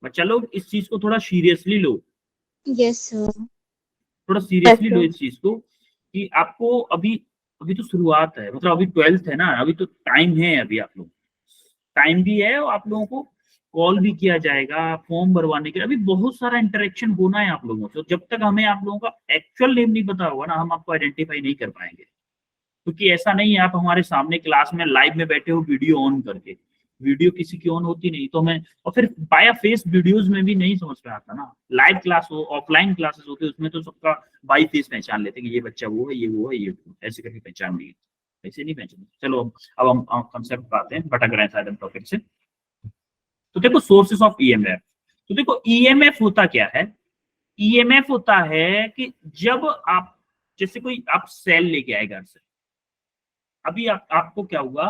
बच्चा लोग इस चीज को थोड़ा सीरियसली लो। Yes sir. थोड़ा सीरियसली लो इस चीज को, कि आपको अभी तो शुरुआत है, मतलब अभी 12th है ना, अभी तो टाइम है, अभी आप लोग टाइम भी है, और आप लोगों को कॉल भी किया जाएगा फॉर्म भरवाने के लिए। अभी बहुत सारा इंटरेक्शन होना है आप लोगों से। जब तक हमें आप लोगों का एक्चुअल नेम नहीं पता होगा ना, हम आपको आइडेंटिफाई नहीं कर पाएंगे। क्योंकि ऐसा नहीं है आप हमारे सामने क्लास में लाइव में बैठे हो वीडियो ऑन करके, वीडियो किसी की ऑन होती नहीं, तो हमें, और फिर बाय फेस वीडियोस में भी नहीं समझ में आता ना। लाइव क्लास हो, ऑफलाइन क्लासेस होते, उसमें तो सबका बाय फेस पहचान लेते कि ये बच्चा वो है, ये वो है, ये ऐसे करके पहचान लिए, ऐसे नहीं पहचान। चलो अब हम कंसेप्ट पे आते हैं, भटक रहे हैं शायद हम टॉपिक से। तो देखो सोर्सेस ऑफ ईएमएफ। तो देखो ईएमएफ होता क्या है? ईएमएफ होता है कि जब आप, जैसे कोई आप सेल लेके आए घर से, अभी आपको क्या हुआ,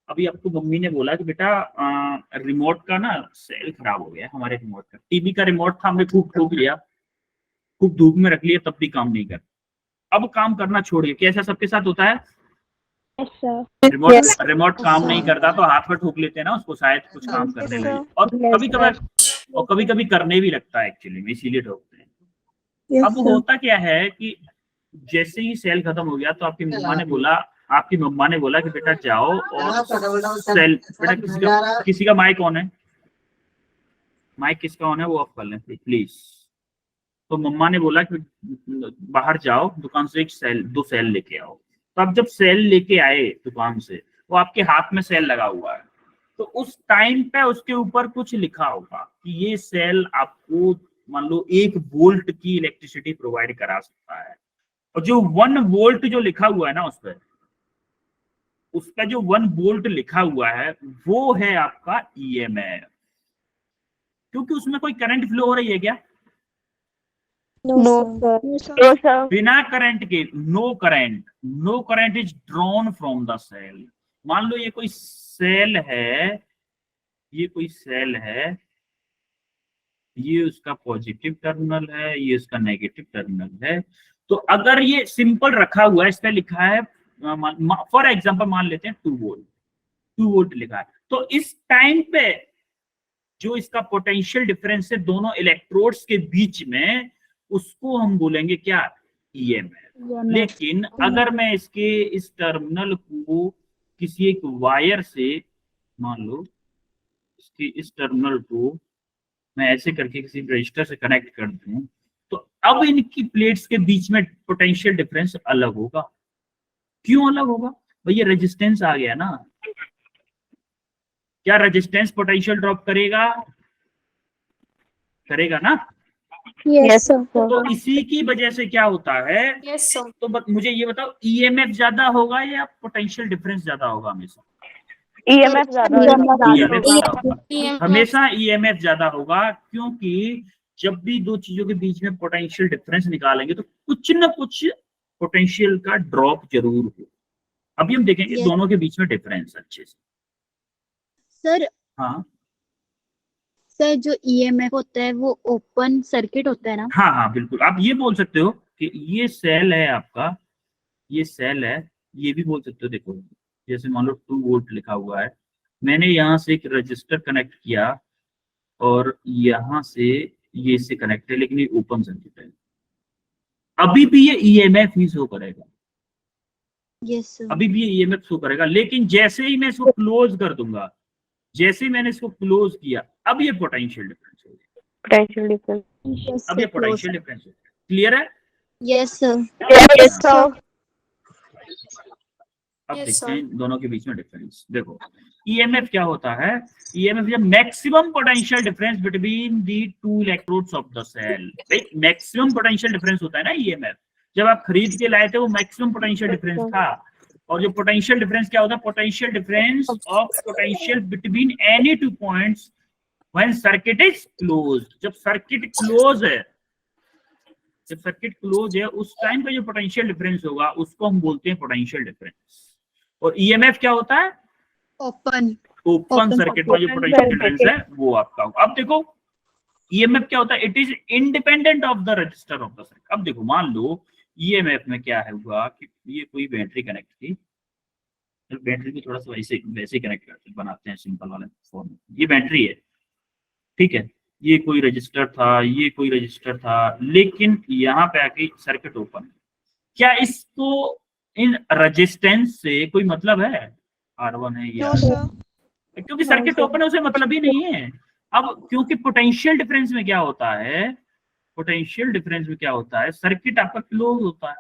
अभी आपको मम्मी ने बोला कि बेटा रिमोट का ना सेल खराब हो गया है, हमारे रिमोट का, टीवी का रिमोट था, हमने खूब ठोक लिया, खूब धूप में रख लिया, तब भी काम नहीं कर। अब काम करना छोड़िए, कैसा सबके साथ होता है? रिमोट काम नहीं करता तो हाथ में ठोक लेते हैं ना उसको, शायद कुछ काम करने लगे, और कभी कभी करने भी लगता है एक्चुअली में, इसीलिए ठोकते हैं। अब होता क्या है कि जैसे ही सेल खत्म हो गया, तो आपकी मम्मा ने बोला कि बेटा जाओ और सेल, बेटा किसी का माइक ऑन है, माइक किसका ऑन है वो ऑफ कर लें प्लीज। तो मम्मा ने बोला कि बाहर जाओ दुकान से एक 2 सेल लेके आओ। तो आप जब सेल लेके आए दुकान से, वो आपके हाथ में सेल लगा हुआ है, तो उस टाइम पे उसके ऊपर कुछ लिखा होगा कि ये सेल आपको मान लो 1 वोल्ट की इलेक्ट्रिसिटी प्रोवाइड करा सकता है। और जो 1 वोल्ट जो लिखा हुआ है ना उसका जो 1 वोल्ट लिखा हुआ है, वो है आपका ईएमएफ। क्योंकि उसमें कोई करंट फ्लो हो रही है क्या? No, No, sir. No, sir. No, sir. बिना करंट के, no current is drawn from the cell. मान लो ये कोई सेल है, ये उसका पॉजिटिव टर्मिनल है, ये उसका नेगेटिव टर्मिनल है। तो अगर ये सिंपल रखा हुआ है, इस पे लिखा है फॉर एग्जांपल मान लेते हैं 2 वोल्ट लिखा है, तो इस टाइम पे जो इसका पोटेंशियल डिफरेंस है दोनों इलेक्ट्रोड्स के बीच में, उसको हम बोलेंगे क्या, ईएमएफ। लेकिन अगर मैं इसके इस टर्मिनल को किसी एक वायर से, मान लो इसके इस टर्मिनल को मैं ऐसे करके किसी रजिस्टर से कनेक्ट कर दूं, तो अब इनकी प्लेट्स के बीच में पोटेंशियल डिफरेंस अलग होगा। क्यों अलग होगा भैया, रेजिस्टेंस आ गया ना। क्या रेजिस्टेंस पोटेंशियल ड्रॉप करेगा ना? Yes, sir. तो इसी की वजह से क्या होता है, यस सर। तो मुझे ये बताओ, ईएमएफ ज्यादा होगा या पोटेंशियल डिफरेंस ज्यादा होगा? हमेशा EMF ज्यादा होगा। ईएमएफ ज्यादा होगा, हमेशा ईएमएफ ज्यादा होगा, क्योंकि जब भी दो चीजों के बीच में पोटेंशियल डिफरेंस निकालेंगे तो कुछ ना कुछ पोटेंशियल का ड्रॉप जरूर हो। अभी हम देखेंगे Yes. दोनों के बीच में डिफरेंस अच्छे से। सर हाँ सर जो ईएमएफ होता है वो ओपन सर्किट होता है ना? हाँ बिल्कुल, आप ये बोल सकते हो कि ये सेल है आपका, ये सेल है, ये भी बोल सकते हो। देखो जैसे मान लो 2 वोल्ट लिखा हुआ है, मैंने यहाँ से एक रजिस्टर कनेक्ट किया और यहाँ से ये इससे कनेक्ट है, लेकिन ये ओपन सर्किट है, अभी भी ये ईएमएफ ही शो करेगा, यस सर। अभी भी ये ईएमएफ शो करेगा। लेकिन जैसे ही मैं इसको क्लोज कर दूंगा, जैसे ही मैंने इसको क्लोज किया, अब ये पोटेंशियल डिफरेंस हो गया, Potential difference. अब ये पोटेंशियल डिफरेंस हो गया। क्लियर है? Yes sir. Yes, sir. अब Yes, देखते sir. हैं दोनों के बीच में डिफरेंस। देखो ईएमएफ क्या होता है, EMF is maximum potential difference between the two electrodes of the cell. Maximum potential difference होता है ना ईएमएफ, जब आप खरीद के लाए थे वो मैक्सिमम पोटेंशियल डिफरेंस था। और जो पोटेंशियल डिफरेंस क्या होता है, potential difference of potential between any two points when circuit is closed. जब सर्किट क्लोज है, उस टाइम का जो पोटेंशियल डिफरेंस होगा उसको हम बोलते हैं पोटेंशियल डिफरेंस। और ईएमएफ क्या होता है, ओपन ओपन सर्किट में जो पोटेंशियल डिफरेंस है वो आपका होगा। अब देखो ईएमएफ क्या होता है, it is independent of the register of the circuit. अब देखो मान लो ईएमएफ में क्या है हुआ कि ये कोई बैटरी कनेक्ट थी, बैटरी को थोड़ा सा वैसे कनेक्ट करते बनाते हैं सिंपल वाले फॉर्म में। ये बैटरी है, ठीक है, ये कोई रजिस्टर था, ये कोई रजिस्टर था, लेकिन यहाँ पे आके सर्किट ओपन है। क्या इसको इन रेजिस्टेंस से कोई मतलब है, R1 है या No, sir. क्योंकि सर्किट ओपन है उसे मतलब ही नहीं है। अब क्योंकि पोटेंशियल डिफरेंस में क्या होता है, पोटेंशियल डिफरेंस में क्या होता है, सर्किट आपका क्लोज होता है,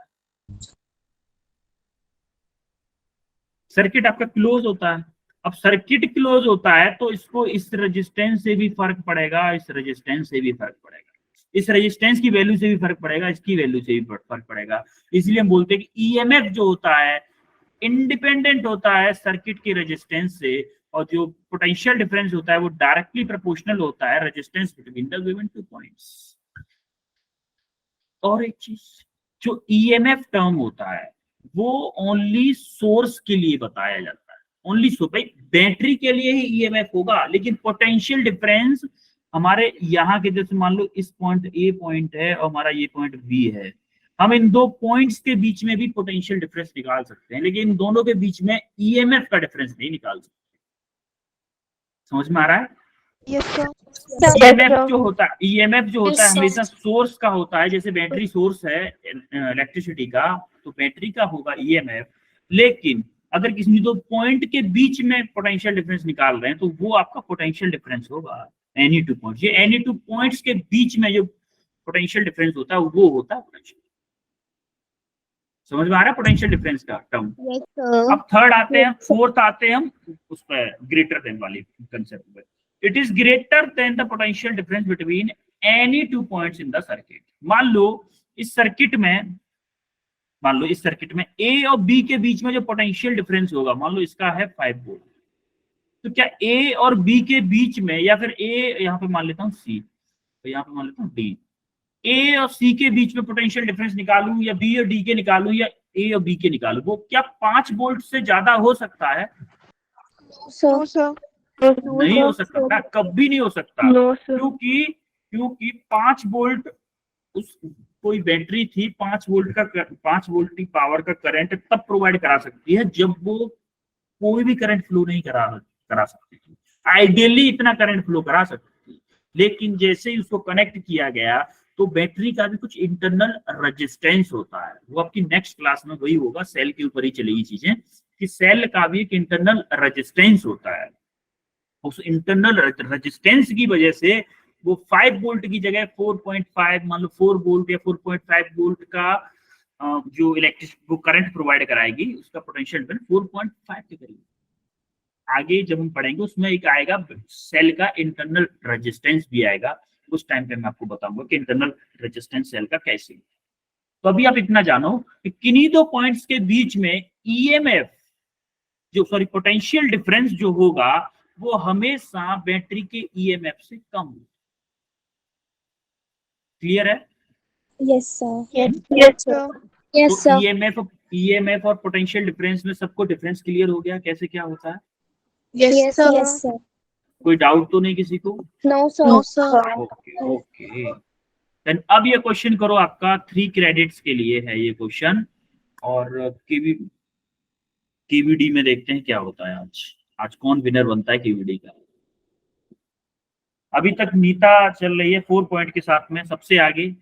सर्किट आपका क्लोज होता है। अब सर्किट क्लोज होता है तो इसको इस रेजिस्टेंस से भी फर्क पड़ेगा, इस रेजिस्टेंस से भी फर्क पड़ेगा, इस रेजिस्टेंस की वैल्यू से भी फर्क पड़ेगा, इसकी वैल्यू से भी फर्क पड़ेगा। इसलिए हम बोलते हैं कि ईएमएफ जो होता है इंडिपेंडेंट होता है सर्किट की रेजिस्टेंस से, और जो पोटेंशियल डिफरेंस होता है वो डायरेक्टली प्रोपोर्शनल होता है resistance between the given two points. और एक चीज, जो ईएमएफ टर्म होता है वो ओनली सोर्स के लिए बताया जाता है, ओनली सोर्स। भाई बैटरी के लिए ही ईएमएफ होगा, लेकिन पोटेंशियल डिफरेंस हमारे यहाँ के, जैसे मान लो इस पॉइंट ए पॉइंट है और हमारा ये पॉइंट बी है, हम इन दो पॉइंट्स के बीच में भी पोटेंशियल डिफरेंस निकाल सकते हैं, लेकिन इन दोनों के बीच में ईएमएफ का डिफरेंस नहीं निकाल सकते। समझ में आ रहा है? Yes, sir. ईएमएफ जो होता है, ईएमएफ जो होता है Yes, sir. हमेशा सोर्स का होता है। जैसे बैटरी सोर्स है इलेक्ट्रिसिटी का, तो बैटरी का होगा ईएमएफ। लेकिन अगर किसी दो पॉइंट के बीच में पोटेंशियल डिफरेंस निकाल रहे हैं तो वो आपका पोटेंशियल डिफरेंस होगा एनी टू पॉइंट्स। ये एनी टू पॉइंट्स के बीच में जो पोटेंशियल डिफरेंस होता है वो होता है पोटेंशियल। समझ में आ रहा है पोटेंशियल डिफरेंस का टर्म? Yes sir. अब थर्ड आते हैं, फोर्थ आते हैं हम उस पर, ग्रेटर देन वाली कंसेप्ट पे। It is greater than the potential difference between any two points in the circuit. मान लो इस सर्किट में ए और बी के बीच में जो पोटेंशियल डिफरेंस होगा, मान लो इसका है 5 वोल्ट, तो क्या ए और बी के बीच में, या फिर ए यहाँ पे मान लेता हूँ सी, तो यहाँ पे मान लेता हूँ डी, ए और सी के बीच में पोटेंशियल डिफरेंस निकालूं या बी और डी के निकालूं या ए और बी के निकालूं, वो क्या 5 वोल्ट से ज्यादा हो सकता है? Sir no sir. नहीं हो सकता, कभी नहीं हो सकता। No sir. क्योंकि 5 वोल्ट उस कोई बैटरी थी 5 वोल्ट की पावर का करंट तब प्रोवाइड करा सकती है जब वो कोई भी करंट फ्लो नहीं करा सकती थी। आइडियली इतना करंट फ्लो करा सकती थी, लेकिन जैसे ही उसको कनेक्ट किया गया तो बैटरी का भी कुछ इंटरनल रेजिस्टेंस होता है। वो आपकी नेक्स्ट क्लास में वही होगा, सेल के ऊपर ही चलेगी चीजें, कि सेल का भी एक इंटरनल रेजिस्टेंस होता है। उस इंटरनल रेजिस्टेंस की वजह से वो 5 वोल्ट की जगह 4.5 मान लो 4 वोल्ट या 4.5 वोल्ट का जो इलेक्ट्रिक वो करंट प्रोवाइड कराएगी, उसका पोटेंशियल डिफरेंस 4.5 के करीब। आगे जब हम पढ़ेंगे उसमें एक आएगा सेल का इंटरनल रेजिस्टेंस भी आएगा, उस टाइम पे मैं आपको बताऊंगा कि इंटरनल रेजिस्टेंस सेल का कैसे। तो अभी आप इतना जानो कि किन्हीं दो पॉइंट्स के बीच में ईएमएफ पोटेंशियल डिफरेंस जो होगा वो हमेशा बैटरी के ईएमएफ से कम होगा। क्लियर है? Yes sir yes sir. Yes तो सर ईएमएफ और पोटेंशियल डिफरेंस में सबको डिफरेंस क्लियर हो गया कैसे क्या होता है? यस सर कोई डाउट तो नहीं किसी को? No sir okay. देन अब ये क्वेश्चन करो, आपका 3 क्रेडिट्स के लिए है ये क्वेश्चन, और केवीडी में देखते हैं क्या होता है आज कौन विनर बनता है केवीडी का। अभी तक नीता चल रही है 4 पॉइंट के साथ में सबसे आगे।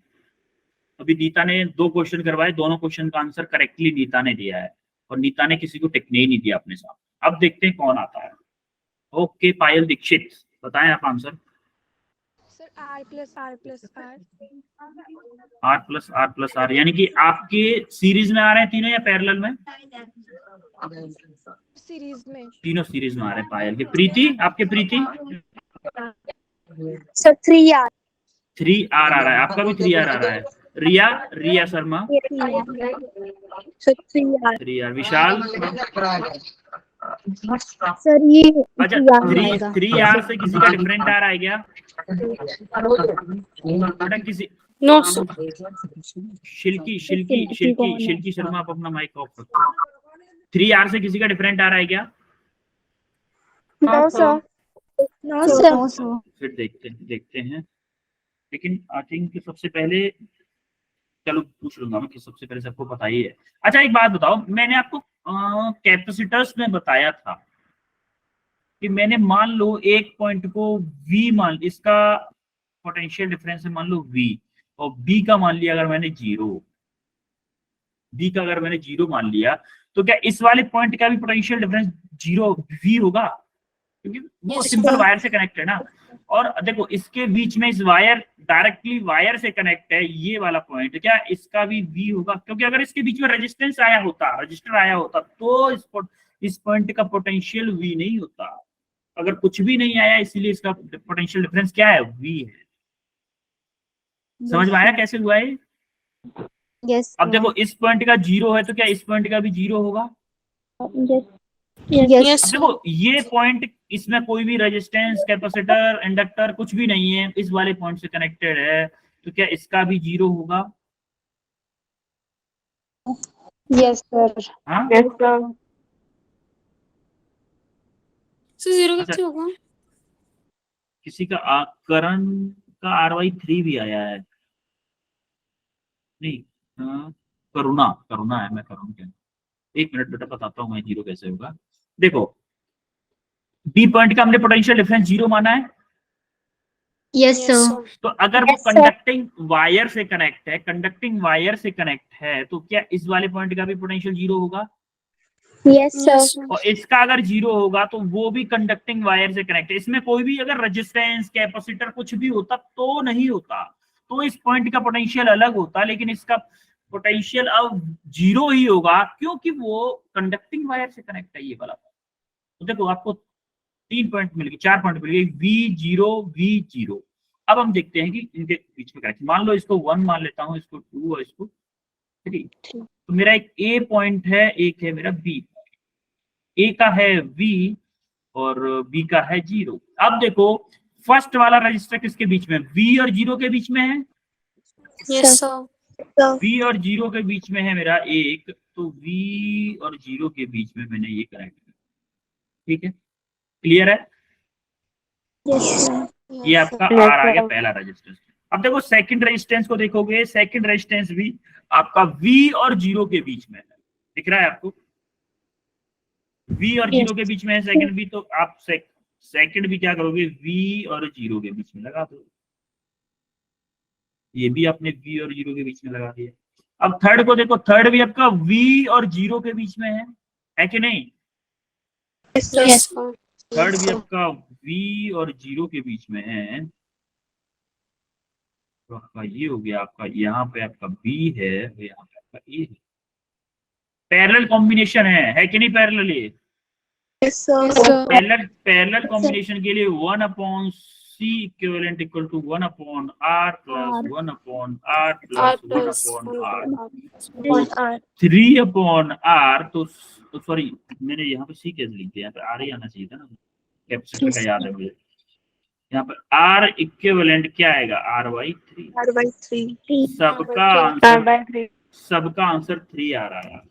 अभी नीता ने 2 क्वेश्चन करवाए, दोनों क्वेश्चन का आंसर करेक्टली नीता ने दिया है, और नीता ने किसी को टिकने ही नहीं दिया अपने साथ। अब देखते हैं कौन आता है। ओके, पायल दीक्षित बताएं आप answer. Sir R plus R R plus R यानी कि आपके सीरीज में आ रहे हैं तीनों या पैरेलल में? सीरीज में। तीनों सीरीज में आ रहे हैं पायल के। प्रीति, आपके प्रीति? सर 3R 3R आ रहा है, आपका भी 3R आ रहा है। Riya Sharma sir 3R 3R। विशाल? सर ये अच्छा, 3R से किसी का डिफरेंट आ रहा है क्या बेटा? किसी नो सर। शिल्की शर्मा, आप अपना माइक ऑफ रखो। 3R से किसी का डिफरेंट आ रहा है क्या? नो सर फिर देखते हैं। लेकिन आई थिंक सबसे पहले, चलो पूछ लूंगा मैं कि सबसे पहले सबको पता ही है। अच्छा एक बात बताओ, मैंने आपको कैपेसिटर्स में बताया था कि मैंने मान लो एक पॉइंट को V मान, इसका पोटेंशियल डिफरेंस है मान लो V, और B का मान लिया अगर मैंने 0 मान लिया, तो क्या इस वाले पॉइंट का भी पोटेंशियल डिफरेंस 0 V होगा? क्योंकि वो सिंपल वायर से कनेक्ट है ना। और देखो इसके बीच में इस वायर डायरेक्टली वायर से कनेक्ट है, ये वाला पॉइंट, क्या इसका भी V होगा? क्योंकि अगर इसके बीच में रजिस्टर आया होता तो इस पॉइंट का पोटेंशियल V नहीं होता। अगर कुछ भी नहीं आया इसीलिए इसका पोटेंशियल डिफरेंस क्या है? V है। समझ में आया कैसे हुआ है? यस अब देखो इस पॉइंट का 0 है तो क्या इस पॉइंट का भी 0 होगा? यस अब देखो ये पॉइंट, इसमें कोई भी रेजिस्टेंस, कैपेसिटर, इंडक्टर कुछ भी नहीं है, इस वाले पॉइंट से कनेक्टेड है, तो क्या इसका भी 0 होगा? यस सर हाँ, यस सर। सर 0 अच्छा। कैसे होगा? किसी का करण का RY3 भी आया है, नहीं करुणा है, मैं करुण के 1 मिनट बेटा बताता हूँ मैं 0 कैसे होगा। देखो बी पॉइंट का हमने पोटेंशियल डिफरेंस 0 माना है, यस सर तो अगर वो Yes, sir. कंडक्टिंग वायर से कनेक्ट है तो क्या इस वाले पॉइंट का भी पोटेंशियल 0 होगा? यस सर और इसका अगर 0 होगा तो वो भी कंडक्टिंग वायर से कनेक्ट है। इसमें कोई भी अगर रेजिस्टेंस, कैपेसिटर कुछ भी होता तो नहीं होता, तो इस पॉइंट का पोटेंशियल अलग होता, लेकिन इसका पोटेंशियल अब 0 ही होगा क्योंकि वो कंडक्टिंग वायर से कनेक्ट है ये वाला। तो देखो आपको 4 पॉइंट मिल गए, V0 V0। अब हम देखते हैं कि इनके बीच में कनेक्शन, मान लो इसको 1 मान लेता हूं, इसको 2 और इसको 3। तो मेरा एक A पॉइंट है, एक है मेरा B। A का है V और B का है 0। अब देखो फर्स्ट वाला रजिस्टर किसके बीच में? V और 0 के बीच में है। Yes, sir. V और 0 के बीच में है मेरा 1, तो V और 0 के बीच में मैंने ये कनेक्ट किया। ठीक है, क्लियर है? ये आपका Yes, R आ गया sir. पहला रेजिस्टेंस। अब देखो सेकंड रेजिस्टेंस को देखोगे, सेकंड रेजिस्टेंस भी आपका V और 0 के बीच में है। दिख रहा है आपको? V और 0 के बीच में है सेकंड भी, तो आप सेकंड भी क्या करोगे, V और 0 के बीच में लगा दो। ये भी आपने V और 0 के बीच में लगा दिया। अब थर्ड को देखो, थर्ड भी आपका V और 0 के बीच में है कि नहीं? Yes, sir. थर्ड भी आपका V और 0 के बीच में है, तो आपका ये हो गया, आपका यहाँ पे आपका B है, यहाँ पे आपका A है। पैरेलल कॉम्बिनेशन है कि नहीं? पैरेलल ये Yes, sir. पैरेलल कॉम्बिनेशन के लिए 1/C equivalent equal to 1/R plus 1/R plus 1/R 3/R। तो सॉरी, मैंने यहाँ पे C कैसे लिख दिया? यहाँ पे R ही आना चाहिए था ना, कैपेसिटर का याद है मुझे। यहाँ पर R इक्विवेलेंट क्या आएगा? R/3। सबका आंसर 3R आया।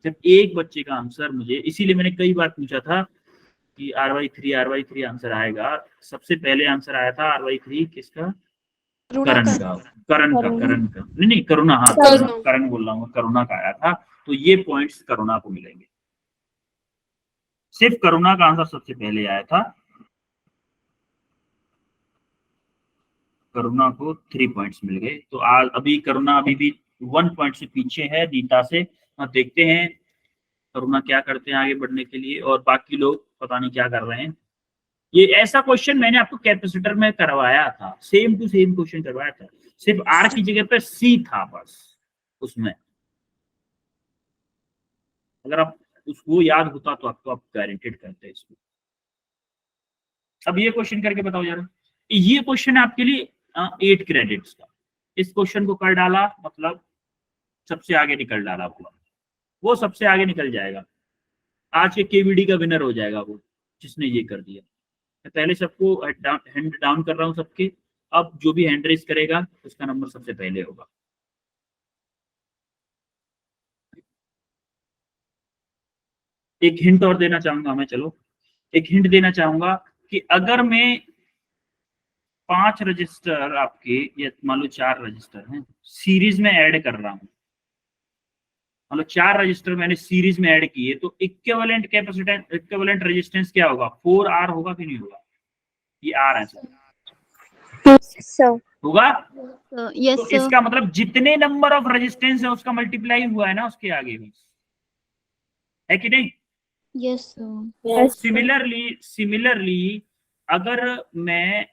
जब एक बच्चे का आंसर मुझे, इसीलिए मैंने कई बार पूछा था कि R/3 आंसर आएगा। सबसे पहले आंसर आया था R/3 किसका? करण का नहीं करुणा, हाँ करण बोल रहा हूँ, करुणा का आया था। तो ये पॉइंट्स करुणा को मिलेंगे, सिर्फ करुणा का आंसर सबसे पहले आया था। करुणा को 3 पॉइंट्स मिल गए। तो आज अभी करुणा अभी भी 1 पॉइंट से पीछे है नीता से। देखते हैं करुणा क्या करते हैं आगे बढ़ने के लिए, और बाकी लोग पता नहीं क्या कर रहे हैं। ये ऐसा क्वेश्चन मैंने आपको कैपेसिटर में करवाया था, सेम टू सेम क्वेश्चन करवाया था, सिर्फ R की जगह पे C था बस उसमें। अगर आप उसको याद होता तो आपको आप गारंटेड करते हैं इसको। अब ये क्वेश्चन करके बताओ यार। ये क्वेश्चन है आपके लिए 8 क्रेडिट्स का। इस क्वेश्चन को कर डाला मतलब सबसे आगे निकल डाला, वो सबसे आगे निकल जाएगा। आज के केवीडी का विनर हो जाएगा वो, जिसने ये कर दिया। मैं पहले सबको हैंड डाउन कर रहा हूँ सबके। अब जो भी हैंड रेस करेगा उसका नंबर सबसे पहले होगा। एक हिंट और देना चाहूंगा मैं, चलो एक हिंट देना चाहूंगा कि अगर मैं 5 रजिस्टर आपके, या मान लो 4 रजिस्टर हैं, सीरीज में ऐड कर रहा हूं, मतलब 4 रजिस्टर मैंने सीरीज में ऐड किए, तो इक्विवेलेंट कैपेसिटेंस, इक्विवेलेंट रेजिस्टेंस क्या होगा? 4R होगा कि नहीं होगा? ये R है होगा। यस तो इसका मतलब जितने नंबर ऑफ रेजिस्टेंस है उसका मल्टीप्लाई हुआ है ना उसके आगे भी, है कि नहीं? यस सिमिलरली अगर मैं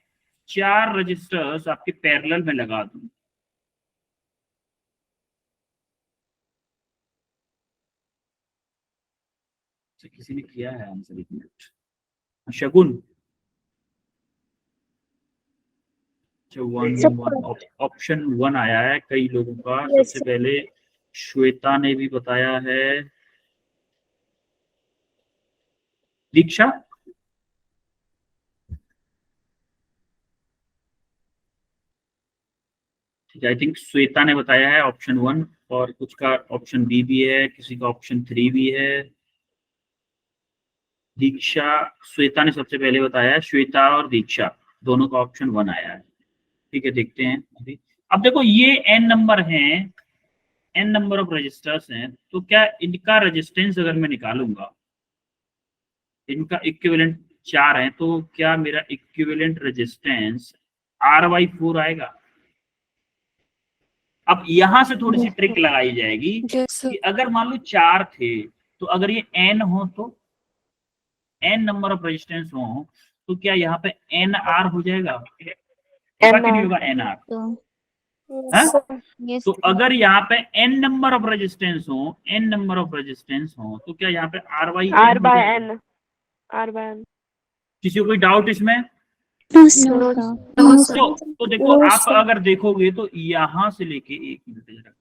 4 रजिस्टर्स आपके पैरेलल में लगा दूं, किसी ने किया है आंसर? 1 मिनट, शगुन ऑप्शन 1 आया है कई लोगों का। सबसे पहले श्वेता ने भी बताया है, दीक्षा ठीक है, आई थिंक श्वेता ने बताया है ऑप्शन 1, और कुछ का ऑप्शन बी भी है, किसी का ऑप्शन 3 भी है। दीक्षा, श्वेता ने सबसे पहले बताया है, श्वेता और दीक्षा दोनों का ऑप्शन 1 आया है। ठीक है, देखते हैं अभी। अब देखो ये n नंबर हैं, n नंबर ऑफ रजिस्टर्स हैं, तो क्या इनका रेजिस्टेंस अगर मैं निकालूंगा, इनका इक्विवेलेंट 4 है, तो क्या मेरा इक्विवेलेंट रेजिस्टेंस R/4 आएगा? अब यहां से थोड़ी सी ट्रिक लगाई जाएगी कि अगर मान लो 4 थे, तो अगर ये n हो, तो n नंबर ऑफ रेजिस्टेंस हो, तो क्या यहाँ पे NR हो जाएगा? होगा कि नहीं होगा NR? तो अगर यहाँ पे n नंबर ऑफ रेजिस्टेंस हो, n नंबर ऑफ रेजिस्टेंस हो, तो क्या यहाँ पे R/N? किसी को कोई डाउट इसमें? तो देखो आप अगर देखोगे तो यहां से लेके, एक मिनट जरा,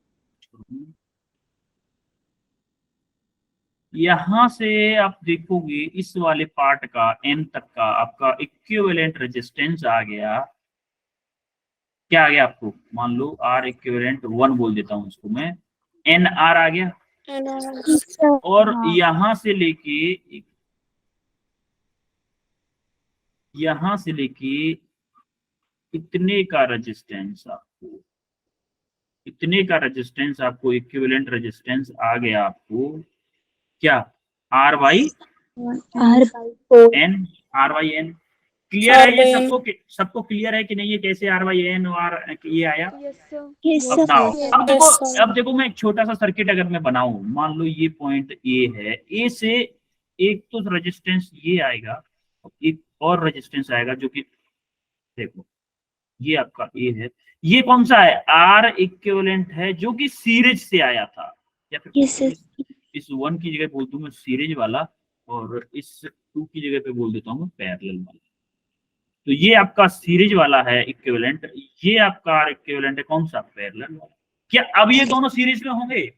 यहां से आप देखोगे इस वाले पार्ट का n तक का आपका इक्विवेलेंट रेजिस्टेंस आ गया क्या आ गया आपको, मान लो आर इक्विवेलेंट 1 बोल देता हूँ इसको मैं, एन आर आ गया, और यहां से लेके इतने का रेजिस्टेंस आपको इक्विवेलेंट रेजिस्टेंस आ गया आपको क्या, R by N, R by N. Clear है ये सबको क्लियर है कि नहीं, ये कैसे आर बाई एन और ये आया। अब नाउ अब देखो मैं एक छोटा सा सर्किट अगर मैं बनाऊं, मान लो ये पॉइंट ए है, ए से एक तो रेजिस्टेंस ये आएगा, एक और रेजिस्टेंस आएगा जो कि देखो ये आपका ए है, ये कौन सा है, आर इक्विवेलेंट है जो कि सीरीज से आया था, या फिर इस 1 की जगह बोल दूं मैं सीरीज वाला, और इस 2 की जगह पे बोल देता हूँ मैं पैरेलल वाला। तो ये आपका सीरीज वाला है इक्विवेलेंट, ये आपका आर इक्विवेलेंट है कौन सा, पैरेलल वाला। क्या अब ये दोनों सीरीज में होंगे,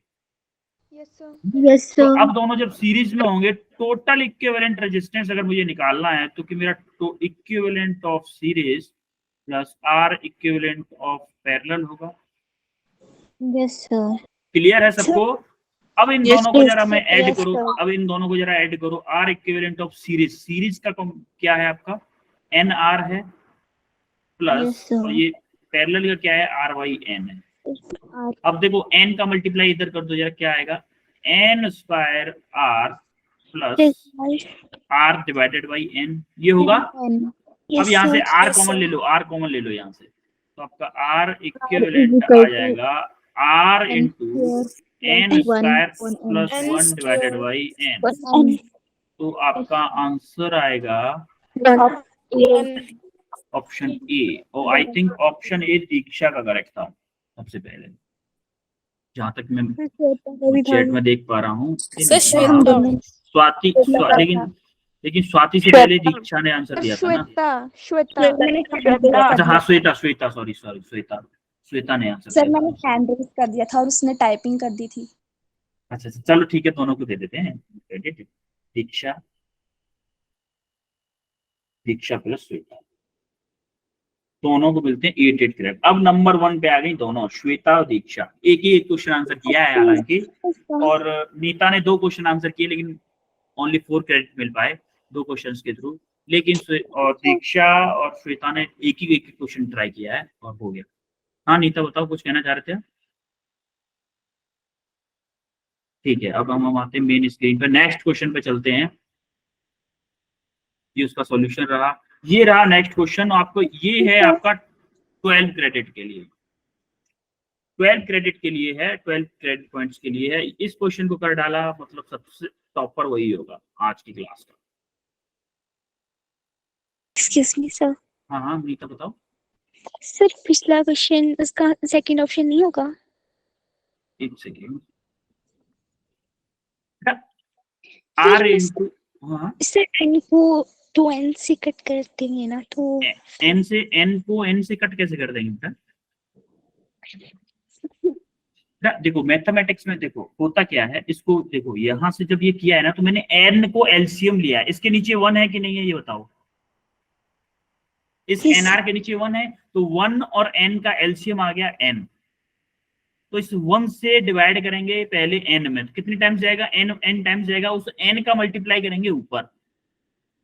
यस तो सर। अब दोनों जब सीरीज में होंगे, टोटल इक्विवेलेंट रेजिस्टेंस अगर मुझे निकालना है तो कि मेरा तो equivalent of series plus R equivalent of parallel होगा। Yes sir. क्लियर है सबको। अब इन Yes, दोनों को yes, जरा मैं ऐड yes, करूं, sir. अब इन दोनों को जरा ऐड करो, आर इक्विवेलेंट ऑफ सीरीज का क्या है आपका, एन आर है, प्लस Yes, sir. और ये पैरेलल का क्या है, आर बाई एन है। अब देखो एन का मल्टीप्लाई इधर कर दो जरा, क्या आएगा, N square R plus R divided by N, ये होगा। अब यहाँ से आर कॉमन ले लो, आर कॉमन ले लो यहाँ से, तो आपका आर इक्विवेलेंट आ जाएगा R into N square plus 1 divided by N. तो आपका आंसर आएगा ऑप्शन ए, और आई थिंक ऑप्शन ए दीक्षा का करेक्ट था सबसे पहले, जहां तक मैं चैट में देख पा रहा हूँ। स्वाति लेकिन स्वाति से पहले दीक्षा ने आंसर दिया था ना। श्वेता अच्छा हाँ श्वेता सॉरी श्वेता ने आंसर सर दिया मैंने था। हैंड रेज कर दिया था और उसने टाइपिंग कर दी थी। अच्छा चलो ठीक है, दोनों को दे देते हैं क्रेडिट, दीक्षा प्लस श्वेता, दोनों को मिलते हैं 8 क्रेडिट। अब नंबर 1 पे आ गई दोनों, श्वेता और दीक्षा, एक ही एक क्वेश्चन आंसर किया है हालांकि, और नीता ने 2 क्वेश्चन आंसर किए लेकिन ओनली 4 क्रेडिट मिल पाए 2 क्वेश्चंस के थ्रू, लेकिन और दीक्षा और श्वेता ने एक ही क्वेश्चन ट्राई किया है और हो गया। हाँ नीता बताओ, कुछ कहना चाह रहे थे। ठीक है, अब हम आते हैं मेन स्क्रीन पर, नेक्स्ट क्वेश्चन पे चलते हैं। ये उसका सॉल्यूशन रहा, ये रहा नेक्स्ट क्वेश्चन आपको, ये है आपका 12 क्रेडिट के लिए, 12 क्रेडिट के लिए है, 12 क्रेडिट पॉइंट्स के लिए है। इस क्वेश्चन को कर डाला मतलब सबसे टॉपर वही होगा आज की क्लास का। Excuse me sir. हाँ हाँ नीता बताओ। सर पिछला क्वेश्चन उसका सेकंड ऑप्शन नहीं होगा? एक सेकेंड, आर इंटू, हाँ सर एन को 2n से कट कर देंगे ना, तो एन से, एन को एन से कट कैसे कर देंगे बेटा। देखो मैथमेटिक्स में देखो होता क्या है, इसको देखो यहां से जब ये किया है ना, तो मैंने एन को एलसीएम लिया है, इसके नीचे 1 है कि नहीं है ये बताओ, इस एनआर के नीचे 1 है, तो 1 और n का एलसीएम आ गया n, तो इस 1 से डिवाइड करेंगे पहले n में, तो कितनी टाइम्स जाएगा, n टाइम्स जाएगा, उस n का मल्टीप्लाई करेंगे ऊपर,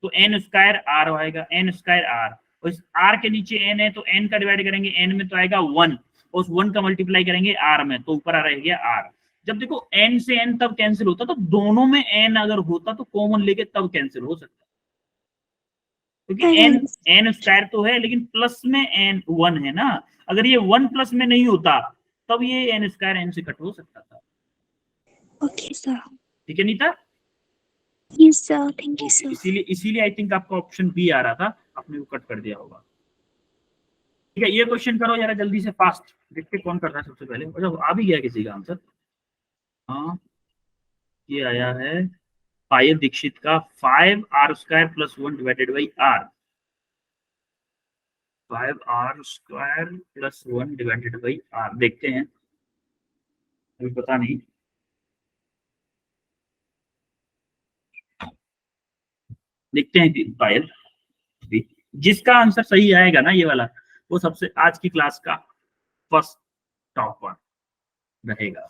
तो n स्क्वायर r आएगा, n स्क्वायर r, और इस r के नीचे n है तो n का डिवाइड करेंगे n में तो आएगा 1, और उस 1 का मल्टीप्लाई करेंगे r में, तो ऊपर आ रह गया r। जब देखो n से n तब कैंसिल होता, तो दोनों में n अगर होता तो कॉमन लेके तब कैंसिल हो सकता, क्योंकि n स्क्वायर तो है लेकिन प्लस में n 1 है ना, अगर ये 1 प्लस में नहीं होता तब ये n स्क्वायर n से कट हो सकता था। Okay sir. ठीक है Neeta, yes sir, thank you sir. इसीलिए आई थिंक आपका ऑप्शन बी आ रहा था, आपने वो कट कर दिया होगा। ठीक है, ये क्वेश्चन करो जरा जल्दी से फास्ट, देखते कौन कर रहा है सबसे पहले। अच्छा आ भी गया किसी का आंसर, हाँ ये आया है पायल दीक्षित का, 5r² + 1 divided by r, 5r² + 1 divided by r, देखते हैं अभी पता नहीं, देखते हैं पायल, जिसका आंसर सही आएगा ना ये वाला, वो सबसे आज की क्लास का फर्स्ट टॉपर रहेगा,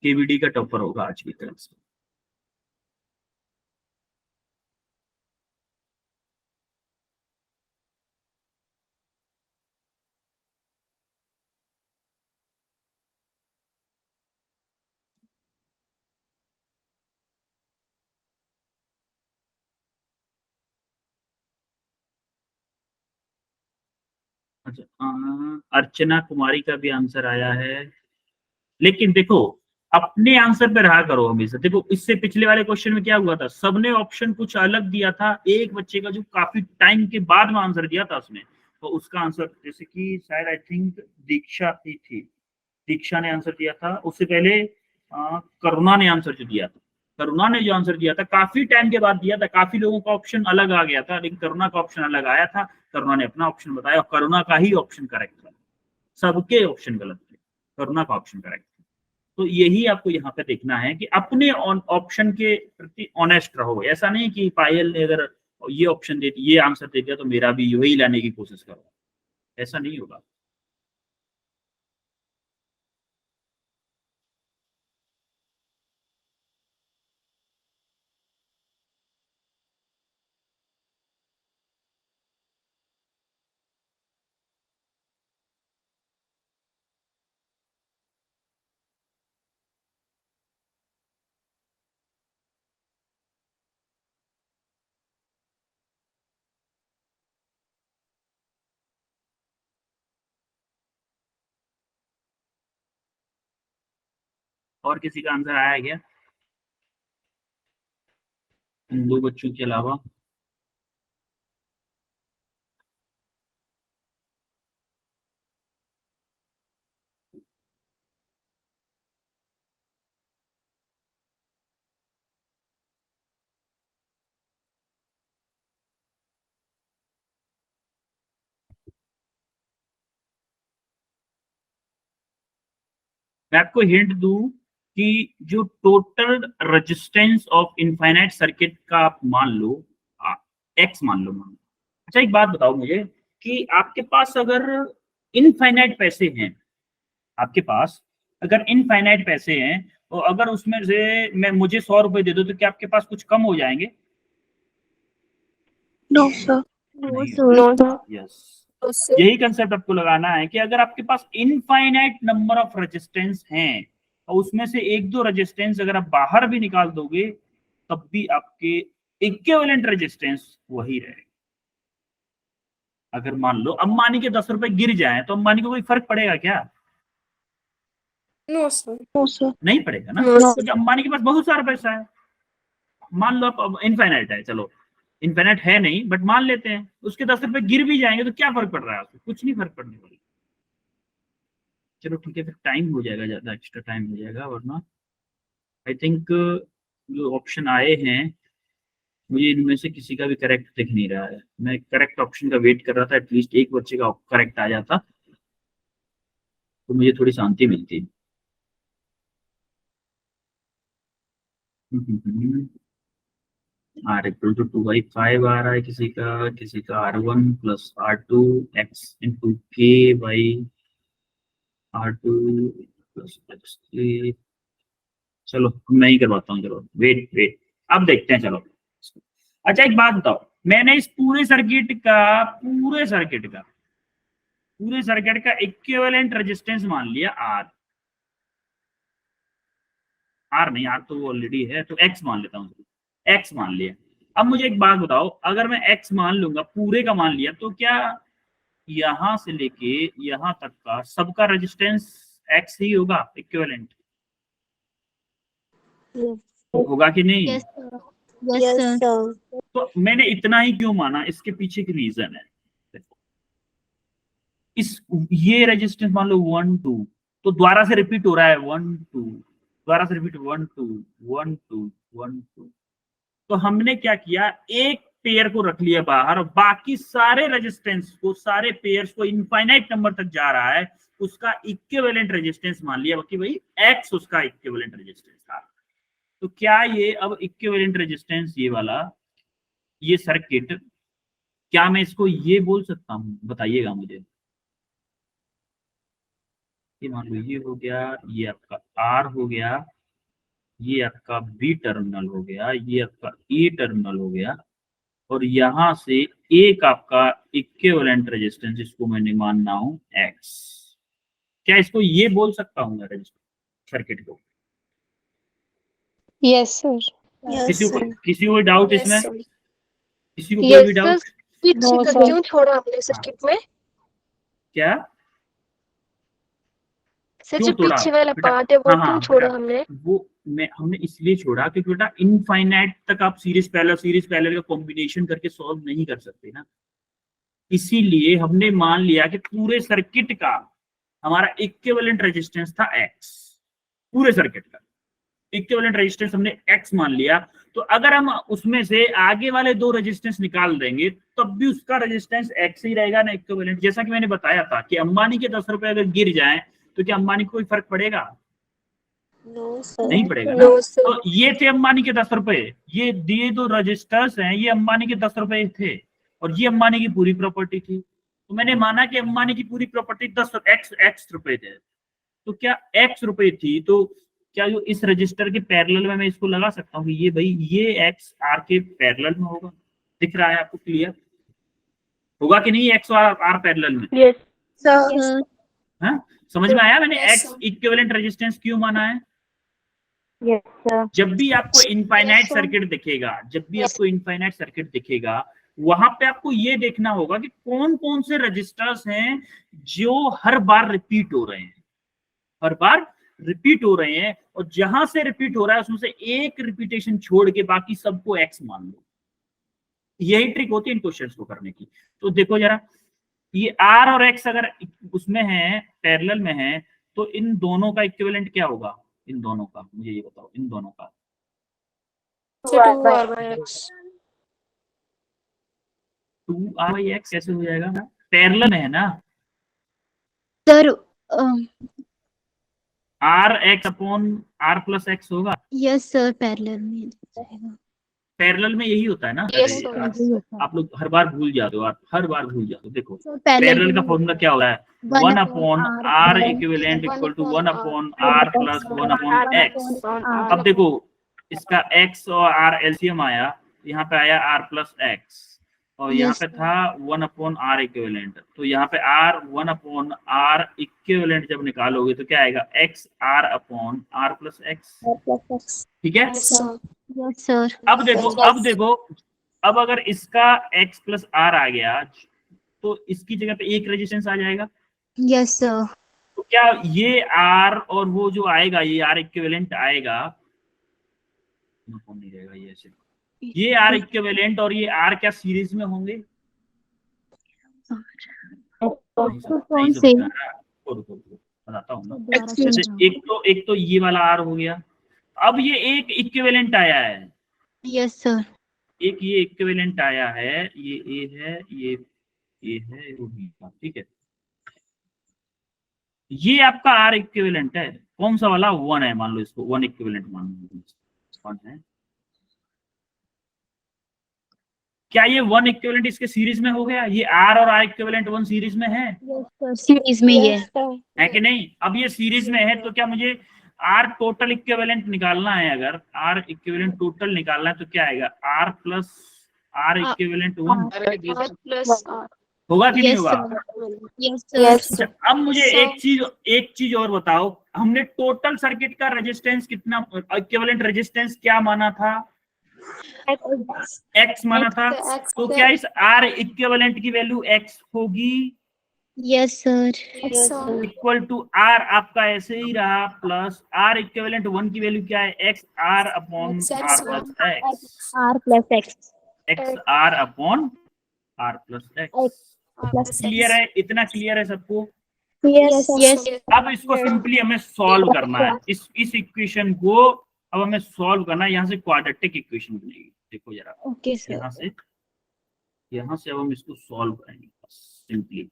केवीडी का टॉपर होगा आज की क्लास में। अच्छा, अर्चना कुमारी का भी आंसर आया है, लेकिन देखो अपने आंसर पे रहा करो हमेशा। देखो इससे पिछले वाले क्वेश्चन में क्या हुआ था, सबने ऑप्शन कुछ अलग दिया था, एक बच्चे का जो काफी टाइम के बाद में आंसर दिया था उसने, तो उसका आंसर जैसे कि शायद आई थिंक दीक्षा थी, दीक्षा ने आंसर दिया था। उससे पहले करुणा ने आंसर जो दिया था, करुणा ने जो आंसर दिया था काफी टाइम के बाद दिया था, काफी लोगों का ऑप्शन अलग आ गया था, लेकिन करुणा का ऑप्शन अलग आया था। करुणा ने अपना ऑप्शन बताया और करुणा का ही ऑप्शन करेक्ट था, सबके ऑप्शन गलत थे, करुणा का ऑप्शन करेक्ट था। तो यही आपको यहाँ पे देखना है कि अपने ऑप्शन के प्रति ऑनेस्ट रहो। ऐसा नहीं कि पायल ने अगर ये ऑप्शन दे ये आंसर दे दिया तो मेरा भी वही लाने की कोशिश करो, ऐसा नहीं होगा। और किसी का आंसर आया है क्या इन दो बच्चों के अलावा? मैं आपको हिंट दूं कि जो total resistance of infinite circuit का आप मान लो, एक्स मान लो। अच्छा एक बात बताओ मुझे कि आपके पास अगर इनफाइनाइट पैसे हैं, आपके पास अगर इनफाइनाइट पैसे हैं और अगर उसमें से मैं मुझे 100 रुपए दे दो तो क्या आपके पास कुछ कम हो जाएंगे? No sir. नो नहीं। सर। No sir. यस, यही कंसेप्ट आपको लगाना है कि अगर आपके पास इनफाइनाइट नंबर ऑफ रेजिस्टेंस हैं और उसमें से एक दो रेजिस्टेंस अगर आप बाहर भी निकाल दोगे तब भी आपके इक्विवेलेंट रेजिस्टेंस वही रहेगा। अगर मान लो अंबानी के 10 रुपए गिर जाए तो अंबानी को कोई फर्क पड़ेगा क्या? No sir. No sir. नहीं पड़ेगा ना, No, sir. क्योंकि अंबानी के पास बहुत सारा पैसा है। मान लो आप इनफाइनाइट है, चलो इनफाइनाइट है नहीं बट मान लेते हैं, उसके 10 रुपए गिर भी जाएंगे तो क्या फर्क पड़ रहा है उसको? कुछ नहीं फर्क पड़ने वाला। चलो ठीक है, फिर टाइम हो जाएगा, ज्यादा एक्स्ट्रा टाइम हो जाएगा, वरना आई थिंक जो ऑप्शन आए हैं मुझे इनमें से किसी का भी करेक्ट दिख नहीं रहा है। मैं करेक्ट ऑप्शन का वेट कर रहा था, एटलीस्ट एक बच्चे का करेक्ट आ जाता तो मुझे थोड़ी शांति मिलती। आर इक्वल टू 2/5 आ रहा है किसी का R1 plus R2 x into के बाई R2 प्लस x3। चलो मैं ही करवाता हूँ, चलो वेट अब देखते हैं। चलो अच्छा एक बात बताओ, मैंने इस पूरे सर्किट का इक्विवेलेंट रेजिस्टेंस मान लिया आर नहीं, आर तो ऑलरेडी है, तो एक्स मान लेता हूँ, एक्स मान लिया। अब मुझे एक बात बताओ, अगर मैं एक्स मान लूंगा, पूरे का मान लिया, तो क्या यहां से लेके यहां तक का सबका रेजिस्टेंस एक्स ही होगा इक्विवेलेंट? होगा कि नहीं? Yes sir. Yes Yes, sir. sir. तो मैंने इतना ही क्यों माना, इसके पीछे की रीजन है। देखो इस ये रेजिस्टेंस मान लो 1 2, तो द्वारा से रिपीट हो रहा है 1 2, द्वारा से रिपीट 1 2 1 2 1 2। तो हमने क्या किया, एक पेयर को रख लिया बाहर और बाकी सारे रेजिस्टेंस को, सारे पेयर्स को इनफाइनाइट नंबर तक जा रहा है उसका इक्विवेलेंट रेजिस्टेंस मान लिया, बाकी भाई एक्स उसका इक्विवेलेंट रेजिस्टेंस था। तो क्या ये अब इक्विवेलेंट रेजिस्टेंस ये वाला ये सर्किट क्या मैं इसको ये बोल सकता हूँ, बताइएगा मुझे। ये मान लो ये हो गया, ये आपका आर हो गया, ये आपका बी टर्मिनल हो गया, ये आपका ए टर्मिनल हो गया, और यहां से एक आपका इक्विवेलेंट रेजिस्टेंस, जिसको मैंने मानना हूं एक्स। क्या इसको ये बोल सकता हूँ मैं रेजिस्टेंस सर्किट को? Yes sir. किसी को डाउट इसमें? Yes, sir. किसी को कोई भी Yes, डाउट? फिर No, से sir. क्यों छोड़ा आपने सर्किट में? क्या सर क्यों जो तोड़ा पीछे वाला बेटा? पार्ट है वो हाँ क्यों हाँ छोड़ा बेटा, हमने? वो हमने इसलिए छोड़ा क्योंकि बेटा इनफाइनाइट तक आप सीरीज पैरेलल का कॉम्बिनेशन करके सॉल्व नहीं कर सकते ना। इसीलिए हमने मान लिया कि पूरे सर्किट का हमारा इक्विवेलेंट रेजिस्टेंस था एक्स, पूरे सर्किट का इक्विवेलेंट रेजिस्टेंस हमने एक्स मान लिया। तो अगर हम उसमें से आगे वाले दो रेजिस्टेंस निकाल देंगे तब भी उसका रेजिस्टेंस एक्स ही रहेगा ना, इक्विवेलेंट। जैसा कि मैंने बताया था कि अंबानी के 10 रुपए अगर गिर जाएं तो क्या अंबानी को कोई फर्क पड़ेगा? No, sir. नहीं पड़ेगा ना। No, sir. तो ये थे अंबानी के 10 रुपए, ये दिए दो रजिस्टर्स हैं, ये अंबानी के 10 रुपए थे और ये अंबानी की पूरी प्रॉपर्टी थी। तो मैंने माना कि अंबानी की पूरी प्रॉपर्टी 10 एक्स रुपए थे। तो क्या एक्स रुपए थी तो क्या जो इस रजिस्टर के पैरेलल में मैं इसको लगा सकता हूँ कि ये भाई ये एक्स आर के पैरेलल में होगा? दिख रहा है आपको? क्लियर होगा कि नहीं? एक्स और आर पैरेलल में? Yes. Sir. हाँ, समझ में आया मैंने Yes, x sir. Equivalent resistance क्यों माना है? Yes, sir. जब भी आपको इनफाइनाइट sir. सर्किट दिखेगा, जब भी Yes. आपको इनफाइनाइट सर्किट दिखेगा, वहां पे आपको ये देखना होगा कि कौन कौन से रजिस्टर्स हैं जो हर बार रिपीट हो रहे हैं, हर बार रिपीट हो रहे हैं, और जहां से रिपीट हो रहा है उसमें से एक रिपीटेशन छोड़ के बाकी सबको एक्स मान लो। यही ट्रिक होती है इन क्वेश्चंस को करने की। तो देखो जरा, ये आर और एक्स अगर उसमें है, पैरेलल में है, तो इन दोनों का इक्विवेलेंट क्या होगा? इन दोनों का मुझे ये बताओ, इन दोनों का। So 2R/X. 2R/X कैसे हो जाएगा? पैरेलल में है ना। Sir R X upon R plus X होगा। यस सर, पैरेलल में पैरेलल में यही होता है ना। Yes, अरे sir. यार, आप लोग हर बार भूल जाते हो, आप हर बार भूल जाते हो। देखो पैरेलल पैरेलल का फॉर्मूला क्या होता है? 1 upon R equivalent equal to 1 upon R plus 1 upon X. अब देखो इसका एक्स और आर एलसीएम आया, यहाँ पे आया आर प्लस एक्स, और यहाँ पे था 1 अपॉन आर इक्विवेलेंट। तो यहाँ पे आर 1 अपॉन आर इक्विवेलेंट जब निकालोगे तो क्या आएगा? X R upon R plus X. ठीक है। Yes, sir. Yes sir. अब देखो अब अगर इसका x प्लस आर आ गया तो इसकी जगह पे एक रेजिस्टेंस आ जाएगा। Yes sir. तो क्या ये आर और वो जो आएगा ये आर इक्विवेलेंट आएगा? नहीं रहेगा ये ऐसे। ये आर इक्विवेलेंट और ये आर क्या सीरीज में होंगे? कौन से? बताता हूँ ना। जैसे एक तो ये वाला आर हो गया। अब ये एक इक्विवेलेंट आया है। Yes sir. एक ये इक्विवेलेंट आया है, ये ए है, ये है, वो बी का। ठीक है, ये आपका आर इक्विवेलेंट है। कौन सा वाला? 1 है, मान लो इसको 1 इक्विवेलेंट मान लो, 1 है। क्या ये 1 इक्विवेलेंट इसके सीरीज में हो गया? ये आर और आर इक्विवेलेंट 1 सीरीज में है? यस सर, सीरीज में ये है कि नहीं? अब ये सीरीज में है तो क्या मुझे आर टोटल इक्विवेलेंट निकालना है? अगर आर इक्विवेलेंट टोटल निकालना है तो क्या आएगा? R plus R equivalent 1 R plus R. होगा कि नहीं यस होगा? सर। Yes Yes, sir. अच्छा, अब मुझे So- एक चीज और बताओ, हमने टोटल सर्किट का रेजिस्टेंस कितना, इक्विवेलेंट रेजिस्टेंस क्या माना था? एक्स माना था। X तो क्या इस आर इक्विवेलेंट की वैल्यू एक्स होगी? Yes sir. Yes, sir. Equal to R आपका ऐसे ही रहा, प्लस आर इक्विवेलेंट 1 की वैल्यू क्या है? X R upon X, R plus X. R plus X. X R upon R plus X. R plus clear X. है? इतना clear है सबको? Yes yes. अब इसको सिंपली हमें सॉल्व करना है। इस इक्वेशन को अब हमें सॉल्व करना है। यहाँ से क्वाड्रेटिक इक्वेशन बनेगी। देखो जरा, ओके सर। यहाँ से अब हम इसको सॉल्व करेंगे सिंपली।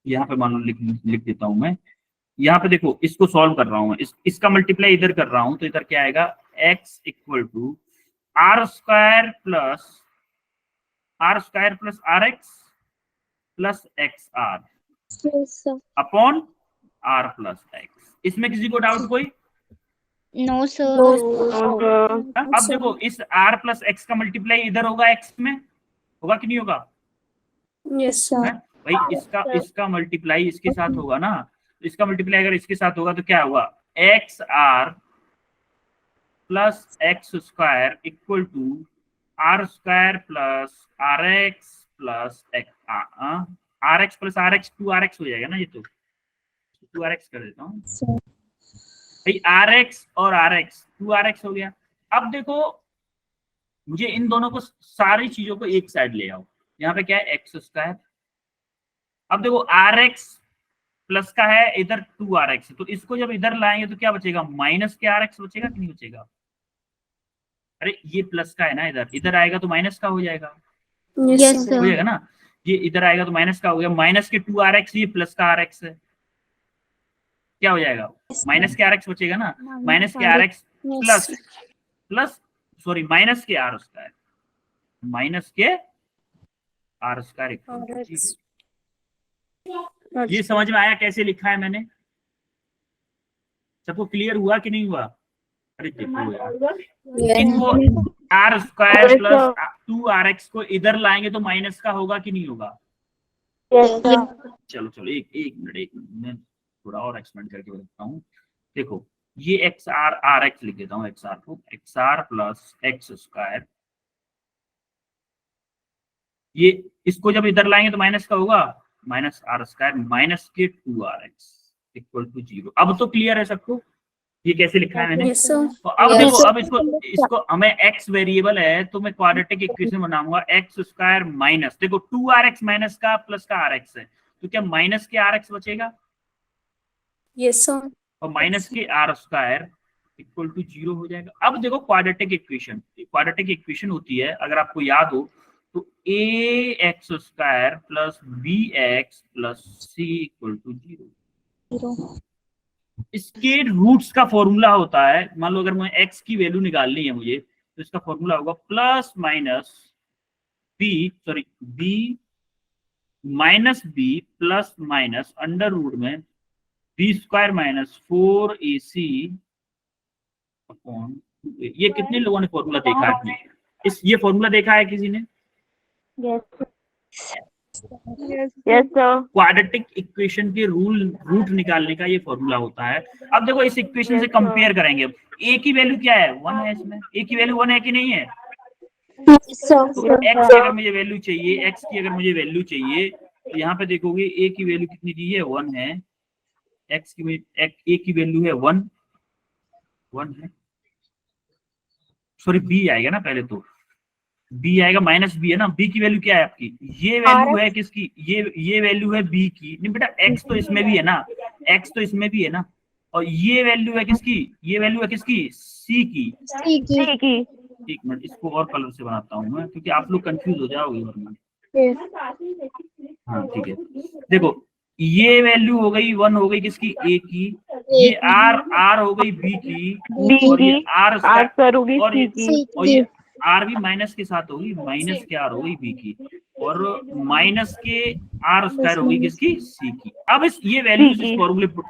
यहाँ पे मान लो लिख देता हूं मैं। यहाँ पे देखो, इसको सॉल्व कर रहा हूं मैं, इसका मल्टीप्लाई इधर कर रहा हूं तो इधर क्या आएगा? x equal to R square plus R X plus X R Yes, sir. Upon R plus X. इसमें किसी को डाउट कोई? No sir. No, अब देखो इस आर प्लस एक्स का मल्टीप्लाई इधर होगा एक्स में, होगा कि नहीं होगा? yes, sir. है? भाई इसका मल्टीप्लाई इसके साथ होगा ना, तो इसका मल्टीप्लाई अगर इसके साथ होगा तो क्या होगा? X R plus X square equal to R square plus R X plus R X plus R X 2rx हो जाएगा ना, ये तो 2rx कर देता हूँ Sir. भाई, आर एक्स और आर एक्स 2rx हो गया। अब देखो मुझे इन दोनों को सारी चीजों को एक साइड ले आओ, यहाँ पे क्या है एक्स स्क्वायर। अब देखो आर एक्स प्लस का है इधर 2rx, तो इसको जब इधर लाएंगे तो क्या बचेगा? माइनस के rx बचेगा कि नहीं बचेगा? अरे ये प्लस का है ना, इधर आएगा तो माइनस का हो जाएगा, Yes, यस sir. हो सर। जाएगा ना। ये इधर आएगा तो माइनस का हो गया, माइनस के 2rx, ये प्लस का rx है, क्या हो जाएगा? माइनस के rx बचेगा ना, माइनस के rx plus plus sorry minus के आर स्क्वायर, माइनस के आर स्क्वायर। RX. ये समझ में आया कैसे लिखा है मैंने? सबको क्लियर हुआ कि नहीं हुआ? अरे देखो यार, इनको आर स्क्वायर प्लस 2rx को इधर लाएंगे तो माइनस का होगा कि नहीं होगा? Yes, sir. चलो एक मिनट मैं थोड़ा और एक्सपेंड करके बताता हूँ। देखो ये एक्स आर एक्स लिख देता हूँ, एक्स आर को X R plus X square, ये इसको जब इधर लाएंगे तो माइनस का होगा, माइनस आर स्क्वायर माइनस के 2rx इक्वल टू 0। अब तो क्लियर है सबको ये कैसे लिखा है मैंने? Yes, sir. तो अब Yes. देखो, अब इसको हमें x वेरिएबल है तो मैं क्वाड्रेटिक इक्वेशन बनाऊंगा एक्स स्क्वायर माइनस, देखो 2rx माइनस का प्लस का rx है, तो क्या माइनस के rx बचेगा Yes, sir. और माइनस के आर स्क्वायर इक्वल टू 0 हो जाएगा। अब देखो क्वाड्रेटिक इक्वेशन होती है, अगर आपको याद हो तो a x square plus b x plus c equal to 0। इसके रूट्स का फॉर्मूला होता है, मान लो अगर मैं एक्स की वैल्यू निकालनी है मुझे, तो इसका फॉर्मूला होगा plus minus b minus b plus minus under root में b square minus 4ac upon 2a। ये कितने लोगों ने फॉर्मूला देखा है अपने? ये फॉर्मूला देखा है किसी ने? Yes. Yes. Yes, sir. Quadratic equation के रूट निकालने का ये फॉर्मूला होता है। अब देखो इस इक्वेशन से कंपेयर करेंगे, अब a की वैल्यू क्या है? 1 है, इसमें a की वैल्यू 1 है कि नहीं है? Sir. तो x की अगर मुझे वैल्यू चाहिए, तो यहाँ पे देखोगे a की वैल्यू कितनी दी है? 1 है। a की वैल्यू है 1 है, सॉरी b आएगा ना पहले, तो b आएगा माइनस b है ना। b की वैल्यू क्या है आपकी? ये वैल्यू है किसकी? ये वैल्यू है b की। नहीं बेटा, x तो इसमें भी है ना, और ये वैल्यू है किसकी? ये वैल्यू है किसकी? c की। ठीक ही। एक मिनट, इसको और कलर से बनाता हूँ मैं, क्योंकि आप लोग कंफ्यूज हो जाओगे वरना। हाँ ठीक है, देखो ये वैल्यू हो गई 1 हो गई किसकी? a की। ये r हो गई b की, B और ये की r R होगी और C ये की। और ये r भी माइनस के साथ होगी, माइनस के r हो गई b की, और माइनस के r स्क्वायर हो गई किसकी? c की। अब ये वैल्यू C की। इस फॉर्मूले पुट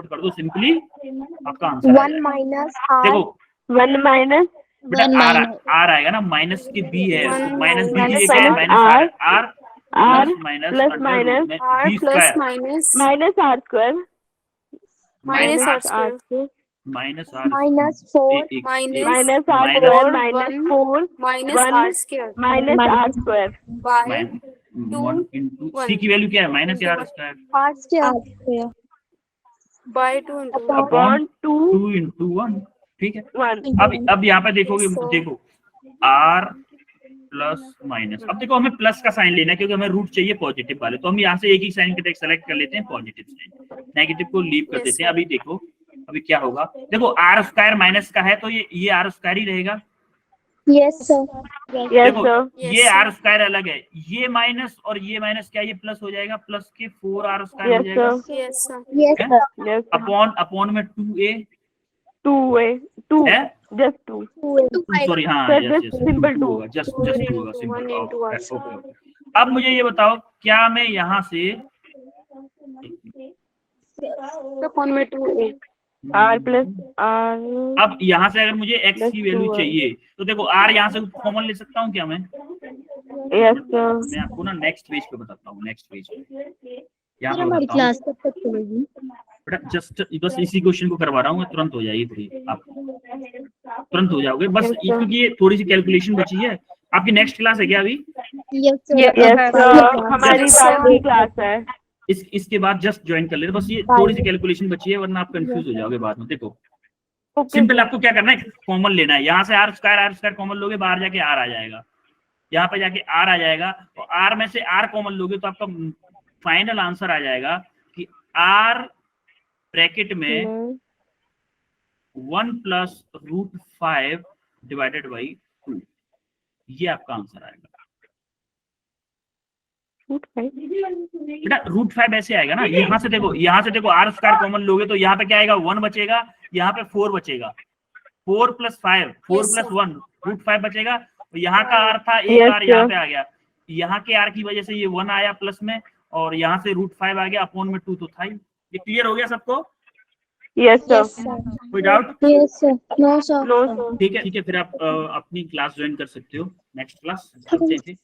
कर दो, सिंपली आपका आंसर आ 1 जाएगा। minus r. देखो 1 माइनस बेटा One r minus- आएगा ना, माइनस के b है, तो माइनस b की minus जगह है minus r R minus plus under minus root में R b plus square minus minus R square minus R R square square minus r Minus 4. minus minus R minus square one minus 4 minus one R square minus R square by 1 into one. c की value क्या है? Minus r square R square. by 2 into Upon upon 2 2 into 1, ठीक है। 1 अब यहाँ पे देखोगे, So- देखो r प्लस माइनस, अब देखो हमें प्लस का साइन लेना है क्योंकि हमें रूट चाहिए पॉजिटिव वाले, तो हम यहाँ से एक ही साइन सेलेक्ट कर लेते हैं, पॉजिटिव साइन, नेगेटिव को लीव कर Yes, देते हैं। अभी देखो अभी क्या होगा, देखो आर स्क्वायर माइनस का है तो ये आर स्क्वायर ही रहेगा। Yes, sir. यस देखो सर Yes, ये sir. आर स्क्वायर अलग है, ये माइनस और ये माइनस क्या, ये प्लस हो जाएगा, प्लस के 4 आर स्क्वायर हो यस जाएगा सर yes sir Yes, है? sir. यस अपॉन में 2a 2 है 2 है just 2 सॉरी हाँ Sir, yes just yes simple two. होगा जस्ट टू होगा सिंपल 1 into r ओके। अब मुझे ये बताओ क्या मैं यहाँ से तो कौन में 2a r plus r अब यहाँ से अगर मुझे x Plus की वैल्यू 2r. चाहिए तो देखो r यहाँ से कॉमन ले सकता हूँ क्या मैं yes sir मैं आपको ना नेक्स्ट पेज पे बताता हूँ नेक्स्ट पेज पे यहाँ सर पे हमारी बताता हूँ क्लास कब तक चलेगी? बेटा जस्ट बस इसी क्वेश्चन को करवा रहा हूँ मैं तुरंत हो जाएगी फ्री आप तुरंत हो जाओगे बस Yes, sir. क्योंकि ये थोड़ी सी कैलकुलेशन बची है। आपकी नेक्स्ट क्लास है क्या अभी yes sir Yes, yes sir हमारी Yes, बात sir. की क्लास है इसके बाद जस्ट ज्वाइन कर लेते बस ये थोड़ी सी कैलकुलेशन बची है वरना आप कंफ्यूज हो जाओगे बाद में। देखो okay सिंपल आपको क्या करना है कॉमन लेना है यहाँ से आर स्क्वायर कॉमन लोगे बाहर जाके आर आ जाएगा यहाँ पे जाके आर आ जाएगा और आर में से आर कॉमन लोगे तो आपका फाइनल आंसर आ जाएगा कि आर ब्रैकेट में 1 प्लस रूट 5 डिवाइडेड बाई 2 ये आपका आंसर आएगा। बेटा रूट 5 ऐसे आएगा ना यहाँ से देखो आर स्क्वायर कॉमन लोगे तो यहाँ पे क्या आएगा 1 बचेगा यहाँ पे 4 बचेगा 4 plus 5 4 Yes, plus sir. 1 root 5 बचेगा और यहाँ का आर था एक Yes, आर यहाँ sir. पे आ गया यहाँ के आर की वजह से ये 1 आया प्लस में और यहाँ से रूट 5 आ गया अपॉन में 2 तो था ही। ये क्लियर हो गया सबको yes sir yes sir कोई doubt Yes, sir. No, sir. no sir ठीक है फिर आप अपनी क्लास ज्वाइन कर सकते हो नेक्स्ट क्लास चलते हैं फिर।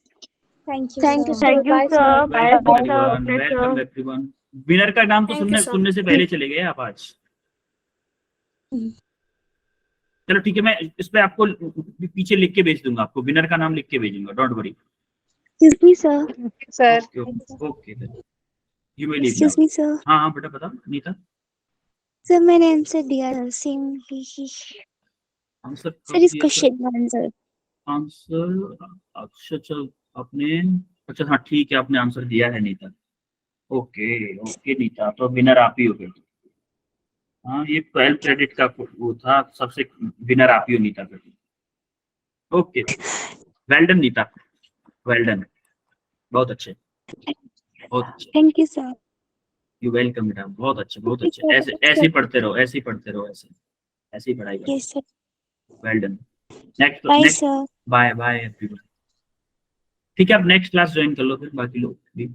Thank you, sir. thank you Bye, sir bye welcome sir welcome everyone. Winner का नाम तो Thank you, sir. सुनने से पहले चले गए आप आज। चलो ठीक है मैं इस पे आपको पीछे लिख के भेज दूंगा आपको विनर का नाम लिख के भेजूंगा don't worry. Excuse me sir. sir. Okay you may leave Excuse me sir. हाँ हाँ बेटा बता नीता सर मैंने आंसर दिया था सेम ही आंसर सर इस क्वेश्चन का आंसर आंसर अच्छा चल आपने अच्छा हाँ ठीक है आपने आंसर दिया है नीता। ओके नीता तो विनर आप ही हो गए। हाँ ये 12 क्रेडिट का वो था सबसे विनर आप ही हो नीता पे। Okay well done Neeta well done बहुत अच्छे thank you sir you welcome बेटा बहुत अच्छे ऐसे ही पढ़ते रहो ऐसे ही पढ़ाई करो। Yes sir well done bye next sir bye everyone. ठीक है आप नेक्स्ट क्लास ज्वाइन कर लो फिर बाकी लोग भी।